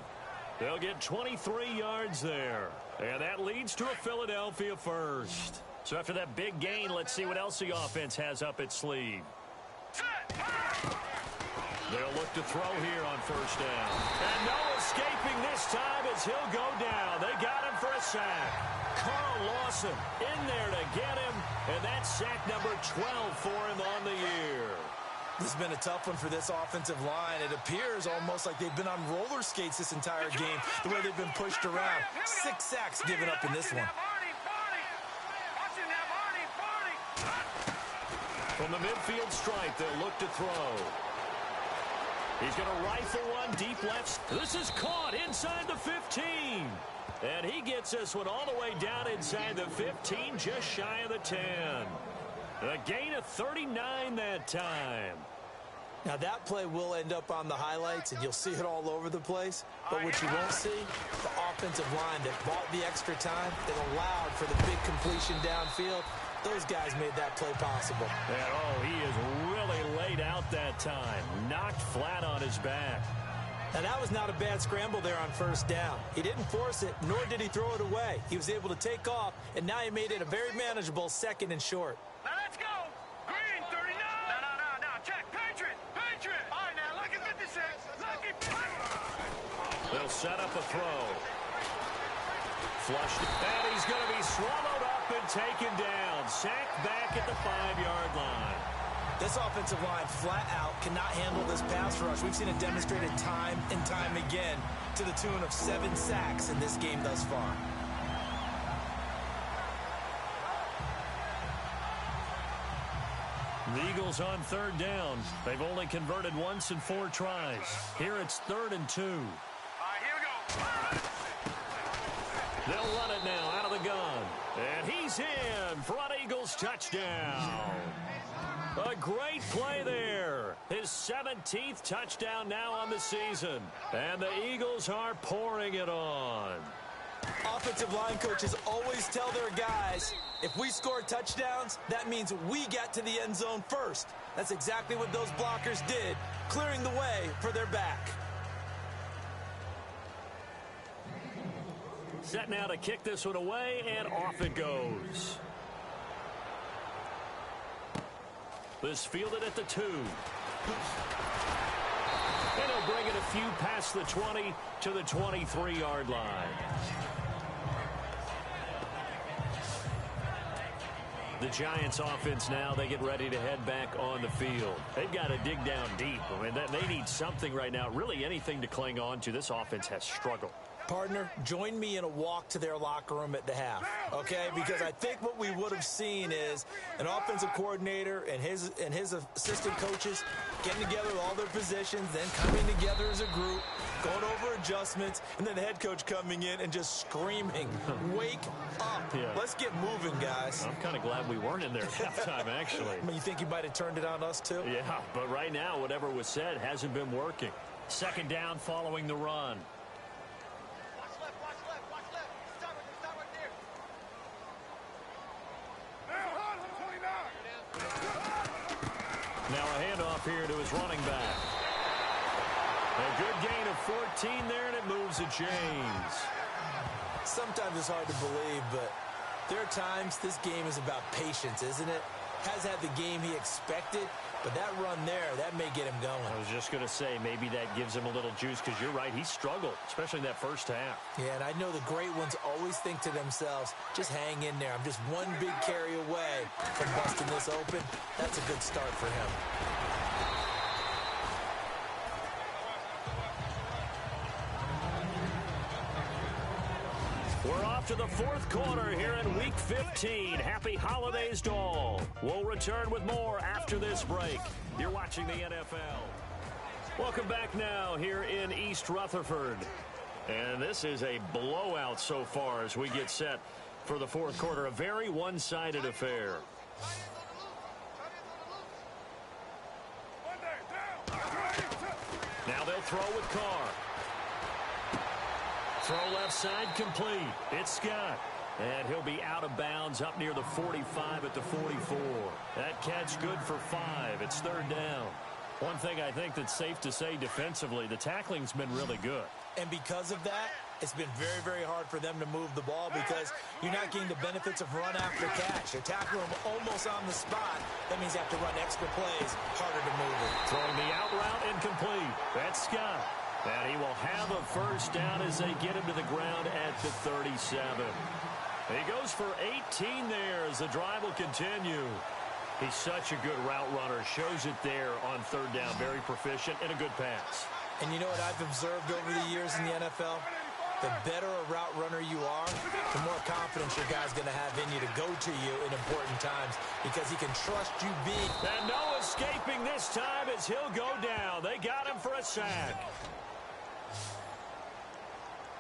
A: They'll get 23 yards there. And that leads to a Philadelphia first. So after that big gain, let's see what else the offense has up its sleeve. They'll look to throw here on first down. And no escaping this time as he'll go down. They got him for a sack. Carl Lawson in there to get him. And that's sack number 12 for him on the year.
B: This has been a tough one for this offensive line. It appears almost like they've been on roller skates this entire game, the way they've been pushed around. 6 sacks given up in this one.
A: From the midfield stripe, they'll look to throw. He's going to rifle one deep left. This is caught inside the 15. And he gets this one all the way down inside the 15, just shy of the 10. A gain of 39 that time.
B: Now that play will end up on the highlights, and you'll see it all over the place. But what you won't see, the offensive line that bought the extra time, that allowed for the big completion downfield. Those guys made that play possible.
A: And, oh, he is really laid out that time. Knocked flat on his back.
B: Now that was not a bad scramble there on first down. He didn't force it, nor did he throw it away. He was able to take off, and now he made it a very manageable 2nd and short.
C: Now let's go. Green, 39. No. Check. Patriot. All right, now, look at 56.
A: They'll set up a throw. Flushed. And he's going to be swallowed up and taken down. Sacked back at the 5-yard line.
B: This offensive line flat out cannot handle this pass rush. We've seen it demonstrated time and time again to the tune of 7 sacks in this game thus far.
A: The Eagles on third down. They've only converted once in 4 tries. Here it's 3rd and 2.
C: All right, here we go.
A: They'll run it now out of the gun. And he's in for an Eagles touchdown. A great play there. His 17th touchdown now on the season. And the Eagles are pouring it on.
B: Offensive line coaches always tell their guys, if we score touchdowns, that means we get to the end zone first. That's exactly what those blockers did, clearing the way for their back.
A: Set now to kick this one away, and off it goes. This fielded at the 2. And he'll bring it a few past the 20 to the 23-yard line. The Giants offense now, they get ready to head back on the field. They've got to dig down deep. I mean, they need something right now, really anything to cling on to. This offense has struggled.
B: Partner, join me in a walk to their locker room at the half, okay? Because I think what we would have seen is an offensive coordinator and his assistant coaches getting together with all their positions, then coming together as a group, going over adjustments, and then the head coach coming in and just screaming, wake up. Yeah. Let's get moving, guys.
A: I'm kind of glad we weren't in there at halftime, actually.
B: I mean, you think you might have turned it on us, too?
A: Yeah, but right now, whatever was said hasn't been working. Second down following the run. Now a handoff here to his running back. A good gain of 14 there, and it moves to James.
B: Sometimes it's hard to believe, but there are times this game is about patience, isn't it? Has had the game he expected, but that run there, that may get him going.
A: I was just going to say, maybe that gives him a little juice, because you're right, he struggled, especially in that first half.
B: Yeah, and I know the great ones always think to themselves, just hang in there. I'm just one big carry away from busting this open. That's a good start for him.
A: We're off to the fourth quarter here in Week 15. Happy holidays to all. We'll return with more after this break. You're watching the NFL. Welcome back now here in East Rutherford. And this is a blowout so far as we get set for the fourth quarter. A very one-sided affair. Now they'll throw with Carr. Throw left side complete. It's Scott. And he'll be out of bounds up near the 45 at the 44. That catch good for 5. It's third down. One thing I think that's safe to say defensively, the tackling's been really good. And because of that, it's been very, very hard for them to move the ball because you're not getting the benefits of run after catch. They're tackling them almost on the spot. That means you have to run extra plays, harder to move it. Throwing the out route incomplete. That's Scott. And he will have a first down as they get him to the ground at the 37. He goes for 18 there as the drive will continue. He's such a good route runner. Shows it there on third down. Very proficient and a good pass. And you know what I've observed over the years in the NFL? The better a route runner you are, the more confidence your guy's going to have in you to go to you in important times because he can trust you big. And no escaping this time as he'll go down. They got him for a sack.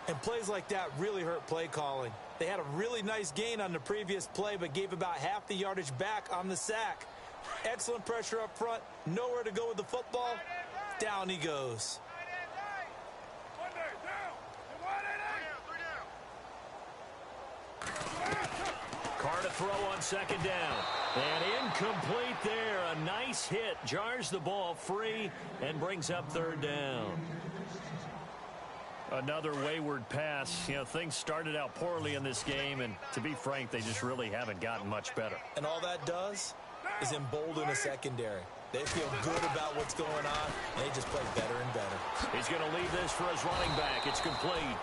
A: And plays like that really hurt play calling. They had a really nice gain on the previous play, but gave about half the yardage back on the sack. Excellent pressure up front. Nowhere to go with the football. Down he goes. Carr to throw on second down. And incomplete there. A nice hit. Jars the ball free and brings up third down. Another wayward pass. You know, things started out poorly in this game, and to be frank, they just really haven't gotten much better. And all that does is embolden a secondary. They feel good about what's going on, and they just play better and better. He's going to leave this for his running back. It's complete.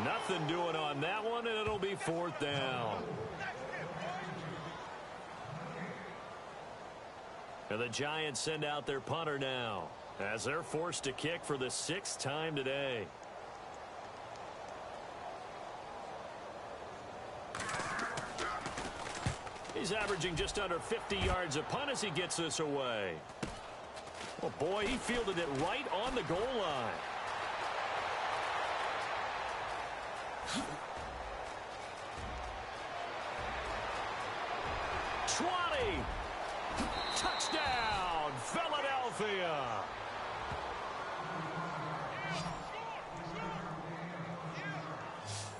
A: Nothing doing on that one, and it'll be fourth down. And the Giants send out their punter now as they're forced to kick for the 6th time today. He's averaging just under 50 yards a punt as he gets this away. Oh, boy, he fielded it right on the goal line. Touchdown, Philadelphia.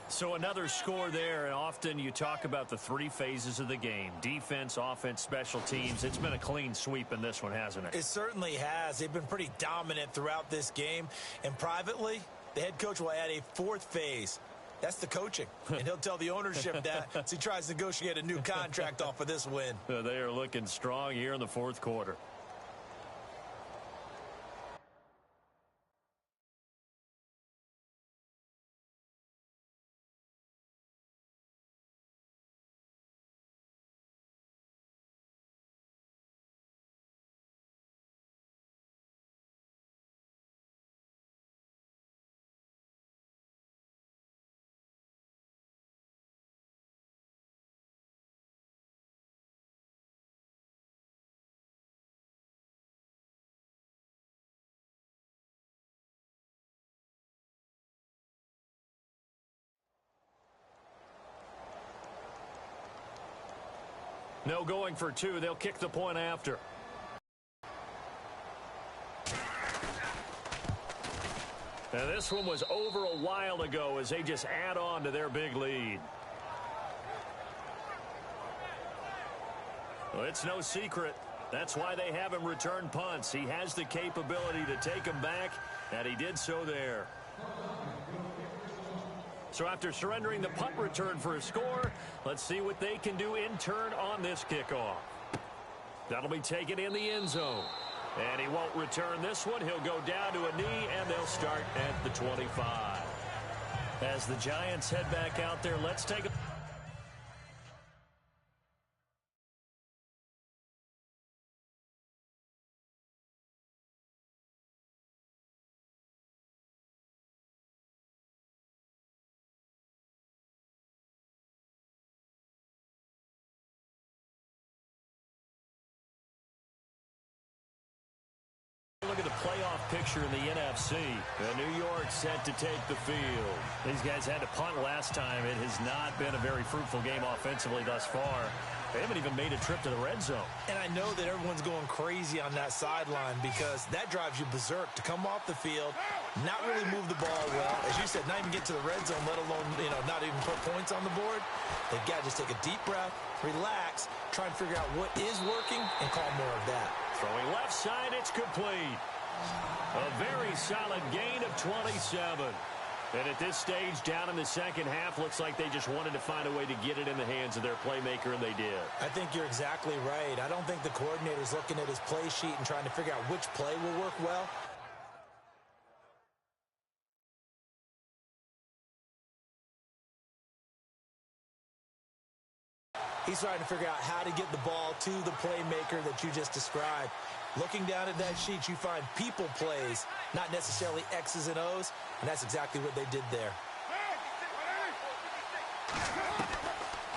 A: So another score there, and often you talk about the 3 phases of the game. Defense, offense, special teams. It's been a clean sweep in this one, hasn't it? It certainly has. They've been pretty dominant throughout this game. And privately, the head coach will add a 4th phase. That's the coaching. And he'll tell the ownership that as he tries to negotiate a new contract off of this win. They are looking strong here in the fourth quarter. No going for two. They'll kick the point after. Now this one was over a while ago as they just add on to their big lead. Well, it's no secret. That's why they have him return punts. He has the capability to take them back, and he did so there. So after surrendering the punt return for a score, let's see what they can do in turn on this kickoff. That'll be taken in the end zone. And he won't return this one. He'll go down to a knee, and they'll start at the 25. As the Giants head back out there, let's take a... Look at the playoff picture in the NFC. New York set to take the field. These guys had to punt last time. It has not been a very fruitful game offensively thus far. They haven't even made a trip to the red zone.
B: And I know that everyone's going crazy on that sideline because that drives you berserk to come off the field, not really move the ball well. As you said, not even get to the red zone, let alone, not even put points on the board. They've got to just take a deep breath, relax, try and figure out what is working, and call more of that.
A: Throwing left side, it's complete. A very solid gain of 27. And at this stage, down in the second half, looks like they just wanted to find a way to get it in the hands of their playmaker, and they did.
B: I think you're exactly right. I don't think the coordinator's looking at his play sheet and trying to figure out which play will work well. He's trying to figure out how to get the ball to the playmaker that you just described. Looking down at that sheet, you find people plays, not necessarily X's and O's, and that's exactly what they did there.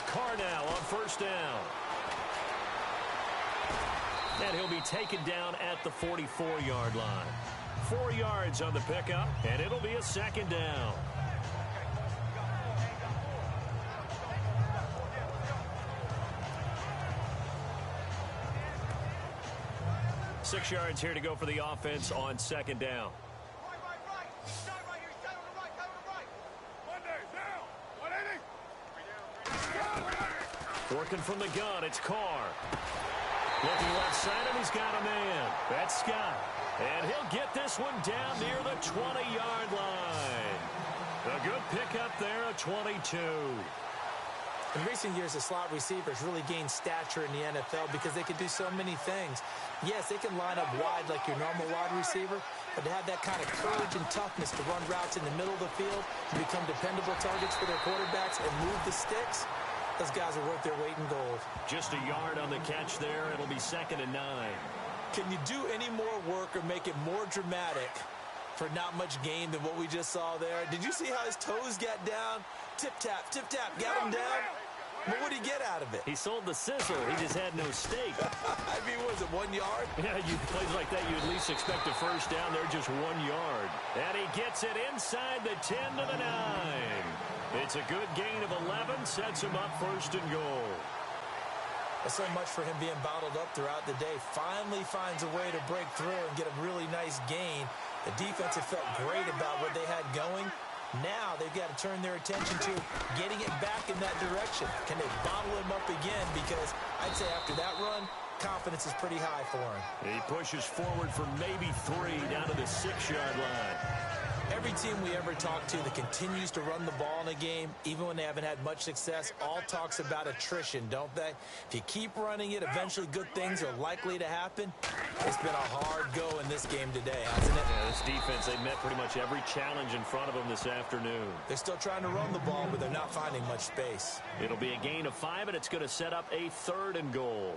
A: Carr now on first down. And he'll be taken down at the 44-yard line. 4 yards on the pickup, and it'll be a second down. Six yards here to go for the offense on second down. Working from the gun, it's Carr. Looking left side, and he's got a man. That's Scott. And he'll get this one down near the 20-yard line. A good pickup there, a 22.
B: In recent years, the slot receivers really gained stature in the NFL because they can do so many things. Yes, they can line up wide like your normal wide receiver, but to have that kind of courage and toughness to run routes in the middle of the field and become dependable targets for their quarterbacks and move the sticks, those guys are worth their weight in gold.
A: Just a yard on the catch there. It'll be 2nd and 9.
B: Can you do any more work or make it more dramatic for not much gain than what we just saw there? Did you see how his toes got down? Tip-tap, got him down. But what did he get out of it?
A: He sold the sizzle. He just had no steak.
B: I mean, was it 1 yard?
A: Yeah, you plays like that, you at least expect a first down. They're just 1 yard. And he gets it inside the 10 to the 9. It's a good gain of 11, sets him up 1st and goal.
B: There's so much for him being bottled up throughout the day. Finally finds a way to break through and get a really nice gain. The defense had felt great about what they had going. Now they've got to turn their attention to getting it back in that direction. Can they bottle him up again? Because I'd say after that run, confidence is pretty high for him.
A: He pushes forward for maybe 3 down to the 6-yard line.
B: Every team we ever talk to that continues to run the ball in a game, even when they haven't had much success, all talks about attrition, don't they? If you keep running it, eventually good things are likely to happen. It's been a hard go in this game today, hasn't it?
A: Yeah, this defense, they met pretty much every challenge in front of them this afternoon.
B: They're still trying to run the ball, but they're not finding much space.
A: It'll be a gain of 5, and it's going to set up a 3rd and goal.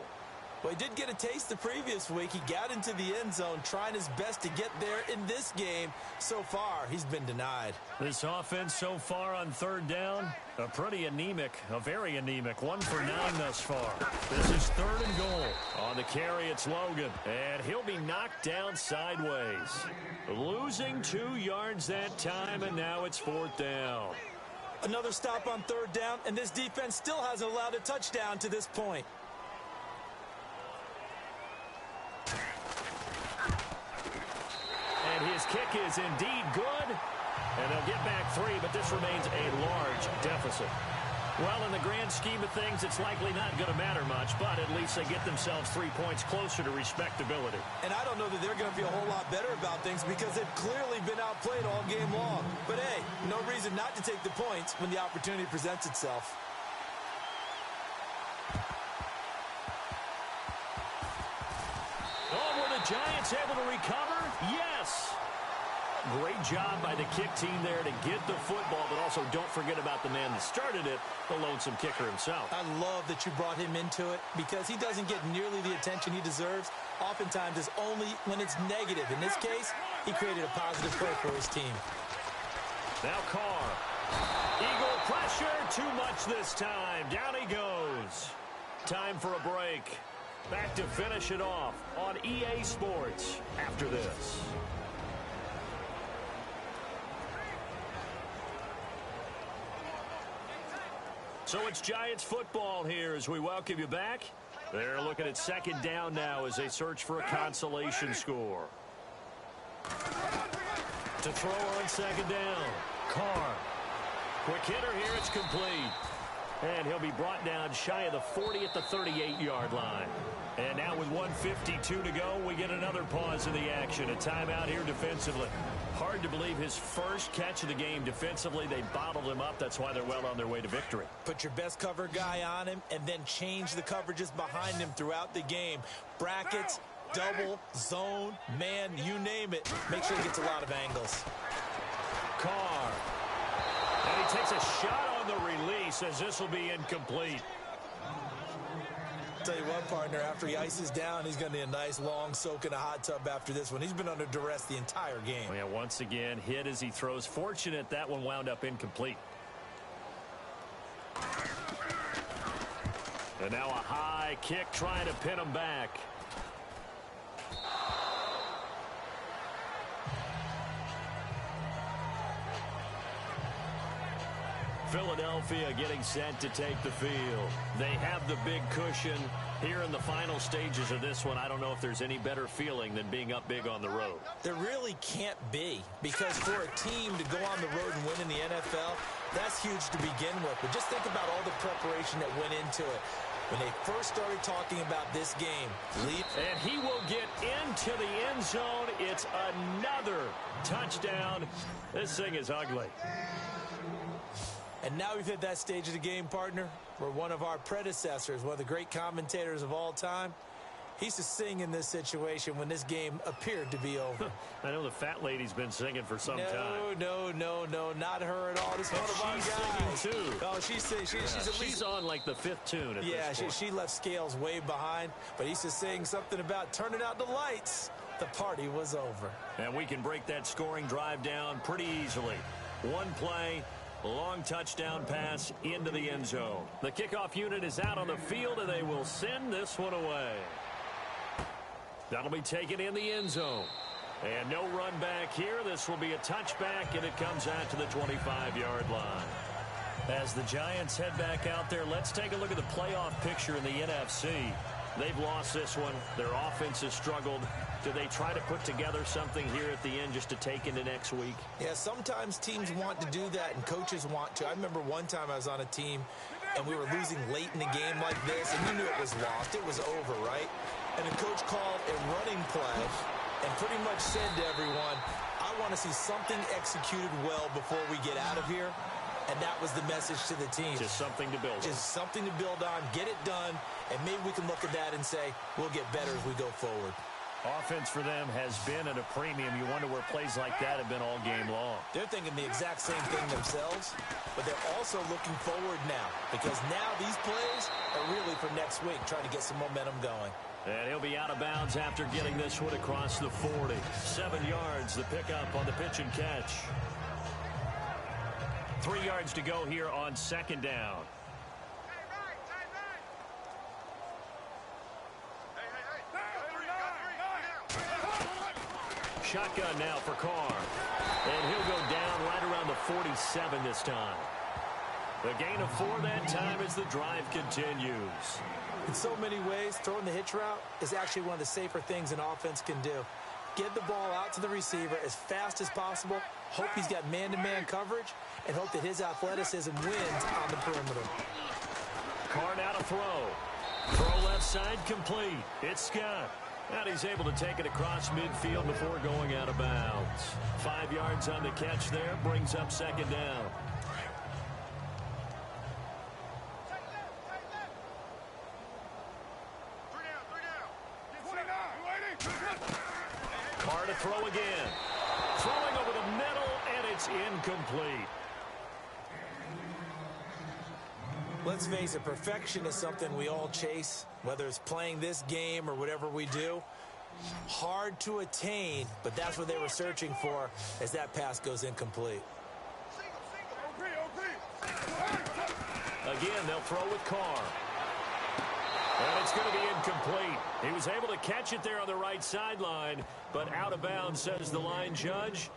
B: Well, he did get a taste the previous week. He got into the end zone, trying his best to get there in this game. So far, he's been denied.
A: This offense so far on 3rd down, a very anemic. 1 for 9 thus far. This is 3rd and goal. On the carry, it's Logan, and he'll be knocked down sideways. Losing 2 yards that time, and now it's 4th down.
B: Another stop on 3rd down, and this defense still hasn't allowed a touchdown to this point.
A: kick is indeed good, and they'll get back 3, but this remains a large deficit. Well, in the grand scheme of things, it's likely not going to matter much, but at least they get themselves 3 points closer to respectability.
B: And I don't know that they're going to feel a whole lot better about things because they've clearly been outplayed all game long. But, hey, no reason not to take the points when the opportunity presents itself.
A: Oh, were the Giants able to recover? Yes! Great job by the kick team there to get the football, but also don't forget about the man that started it, the lonesome kicker himself.
B: I love that you brought him into it because he doesn't get nearly the attention he deserves. Oftentimes, it's only when it's negative. In this case, he created a positive play for his team.
A: Now Carr. Eagle pressure, too much this time. Down he goes. Time for a break. Back to finish it off on EA Sports after this. So it's Giants football here as we welcome you back. They're looking at second down now as they search for a consolation score. To throw on second down. Carr. Quick hitter here. It's complete. And he'll be brought down shy of the 40 at the 38-yard line. And now with 1:52 to go, we get another pause in the action. A timeout here defensively. Hard to believe his first catch of the game defensively. They bottled him up. That's why they're well on their way to victory.
B: Put your best cover guy on him and then change the coverages behind him throughout the game. Brackets, double, zone, man, you name it. Make sure he gets a lot of angles.
A: Carr. And he takes a shot on the release as this will be incomplete.
B: Tell you what, partner, after he ices down, he's going to need a nice long soak in a hot tub after this one. He's been under duress the entire game.
A: Yeah, once again, hit as he throws. Fortunate that one wound up incomplete. And now a high kick trying to pin him back. Philadelphia getting set to take the field. They have the big cushion here in the final stages of this one. I don't know if there's any better feeling than being up big on the road.
B: There really can't be, because for a team to go on the road and win in the NFL, that's huge to begin with. But just think about all the preparation that went into it. When they first started talking about this game,
A: and he will get into the end zone. It's another touchdown. This thing is ugly.
B: And now we've hit that stage of the game, partner, where one of our predecessors, one of the great commentators of all time, he used to sing in this situation when this game appeared to be over.
A: I know the fat lady's been singing for some time.
B: No, not her at all. This is one of our guys.
A: Singing too.
B: Oh, she's at least...
A: She's on like the 5th tune at this point.
B: She left Scales way behind, but he used to sing something about turning out the lights. The party was over.
A: And we can break that scoring drive down pretty easily. One play, long touchdown pass into the end zone. The kickoff unit is out on the field, and they will send this one away. That'll be taken in the end zone. And no run back here. This will be a touchback, and it comes out to the 25-yard line. As the Giants head back out there, let's take a look at the playoff picture in the NFC. They've lost this one. Their offense has struggled. Do they try to put together something here at the end just to take into next week?
B: Yeah, sometimes teams want to do that, and coaches want to. I remember one time I was on a team, and we were losing late in the game like this, and you knew it was lost. It was over, right? And the coach called a running play and pretty much said to everyone, I want to see something executed well before we get out of here. And that was the message to the team.
A: Just something to build on.
B: Just something to build on, get it done, and maybe we can look at that and say, we'll get better as we go forward.
A: Offense for them has been at a premium. You wonder where plays like that have been all game long.
B: They're thinking the exact same thing themselves, but they're also looking forward now, because now these plays are really for next week, trying to get some momentum going.
A: And he'll be out of bounds after getting this one across the 40. 7 yards, the pickup on the pitch and catch. 3 yards to go here on second down. Shotgun now for Carr. And he'll go down right around the 47 this time. The gain of 4 that time as the drive continues.
B: In so many ways, throwing the hitch route is actually one of the safer things an offense can do. Get the ball out to the receiver as fast as possible. Hope he's got man-to-man coverage, and hope that his athleticism wins on the perimeter.
A: Carr now to throw. Throw left side complete. It's Scott. And he's able to take it across midfield before going out of bounds. 5 yards on the catch there. Brings up second down. Carr to throw again. Throwing over the middle, and it's incomplete.
B: Let's face it, perfection is something we all chase, whether it's playing this game or whatever we do. Hard to attain, but that's what they were searching for as that pass goes incomplete.
A: Again, they'll throw with Carr. And it's going to be incomplete. He was able to catch it there on the right sideline, but out of bounds, says the line judge.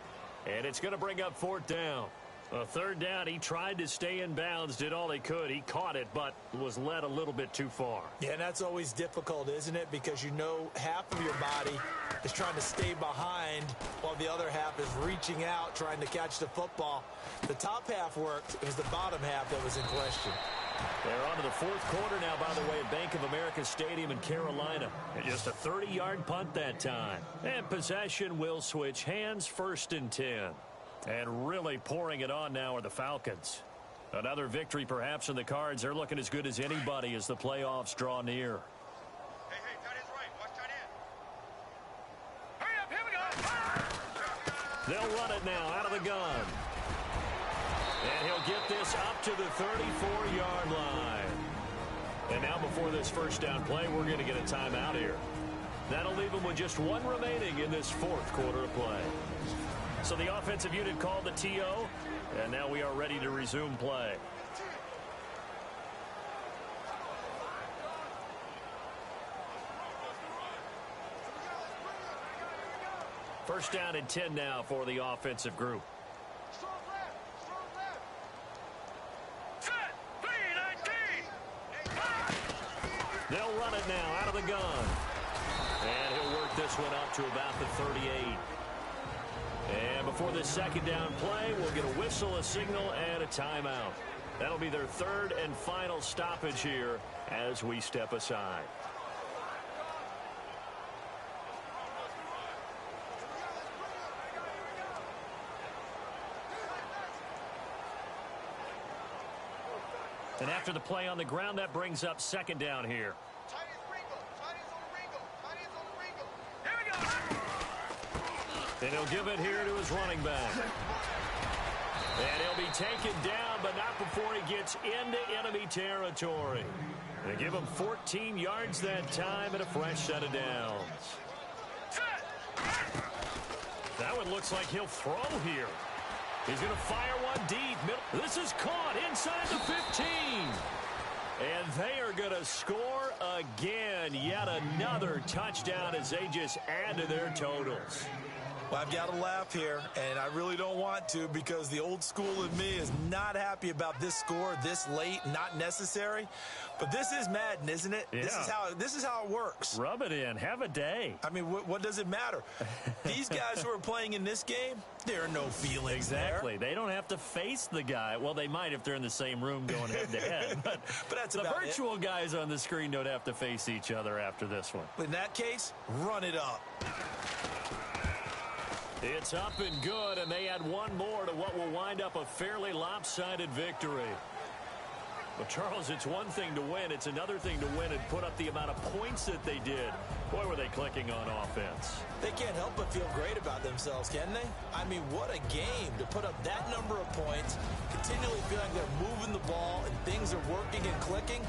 A: And it's going to bring up fourth down. A third down, he tried to stay in bounds, did all he could. He caught it, but was led a little bit too far.
B: Yeah, and that's always difficult, isn't it? Because you know half of your body is trying to stay behind while the other half is reaching out, trying to catch the football. The top half worked. It was the bottom half that was in question.
A: They're on to the fourth quarter now, by the way, at Bank of America Stadium in Carolina. And just a 30-yard punt that time. And possession will switch hands, 1st and 10. And really pouring it on now are the Falcons. Another victory perhaps in the cards. They're looking as good as anybody as the playoffs draw near.
C: Hey, tight end's right. Watch tight end. Hurry up, here we go.
A: They'll run it now out of the gun. And he'll get this up to the 34-yard line. And now before this first down play, we're going to get a timeout here. That'll leave them with just one remaining in this fourth quarter of play. So the offensive unit called the TO, and now we are ready to resume play. First down and 10 now for the offensive group. They'll run it now out of the gun. And he'll work this one up to about the 38. And before this second down play, we'll get a whistle, a signal, and a timeout. That'll be their third and final stoppage here as we step aside. And after the play on the ground, that brings up second down here. And he'll give it here to his running back. And he'll be taken down, but not before he gets into enemy territory. They give him 14 yards that time and a fresh set of downs. That one looks like he'll throw here. He's going to fire one deep. This is caught inside the 15. And they are going to score again. Yet another touchdown as they just add to their totals.
B: Well, I've got to laugh here, and I really don't want to because the old school in me is not happy about this score this late, not necessary. But this is Madden, isn't it?
A: Yeah.
B: This is how it works.
A: Rub it in. Have a day.
B: I mean, what does it matter? These guys who are playing in this game, there are no feelings
A: Exactly.
B: there.
A: They don't have to face the guy. Well, they might if they're in the same room going head-to-head. But
B: that's
A: the
B: about
A: virtual guys on the screen don't have to face each other after this one.
B: In that case, run it up.
A: It's up and good, and they add one more to what will wind up a fairly lopsided victory. But, Charles, it's one thing to win. It's another thing to win and put up the amount of points that they did. Boy, were they clicking on offense.
B: They can't help but feel great about themselves, can they? I mean, what a game to put up that number of points, continually feel like they're moving the ball and things are working and clicking.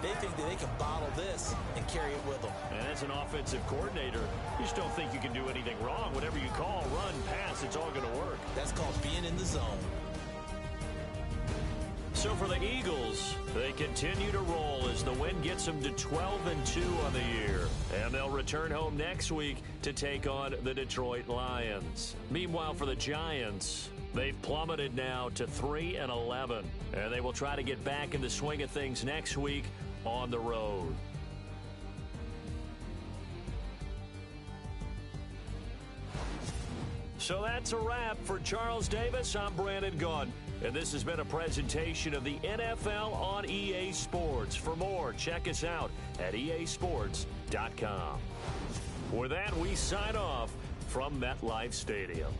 B: They think that they can bottle this and carry it with them.
A: And as an offensive coordinator, you just don't think you can do anything wrong. Whatever you call, run, pass, it's all going to work.
B: That's called being in the zone.
A: So for the Eagles, they continue to roll as the win gets them to 12-2 on the year. And they'll return home next week to take on the Detroit Lions. Meanwhile, for the Giants, they've plummeted now to 3-11. And they will try to get back in the swing of things next week on the road. So that's a wrap. For Charles Davis, I'm Brandon Gaudin. And this has been a presentation of the NFL on EA Sports. For more, check us out at easports.com. With that, we sign off from MetLife Stadium.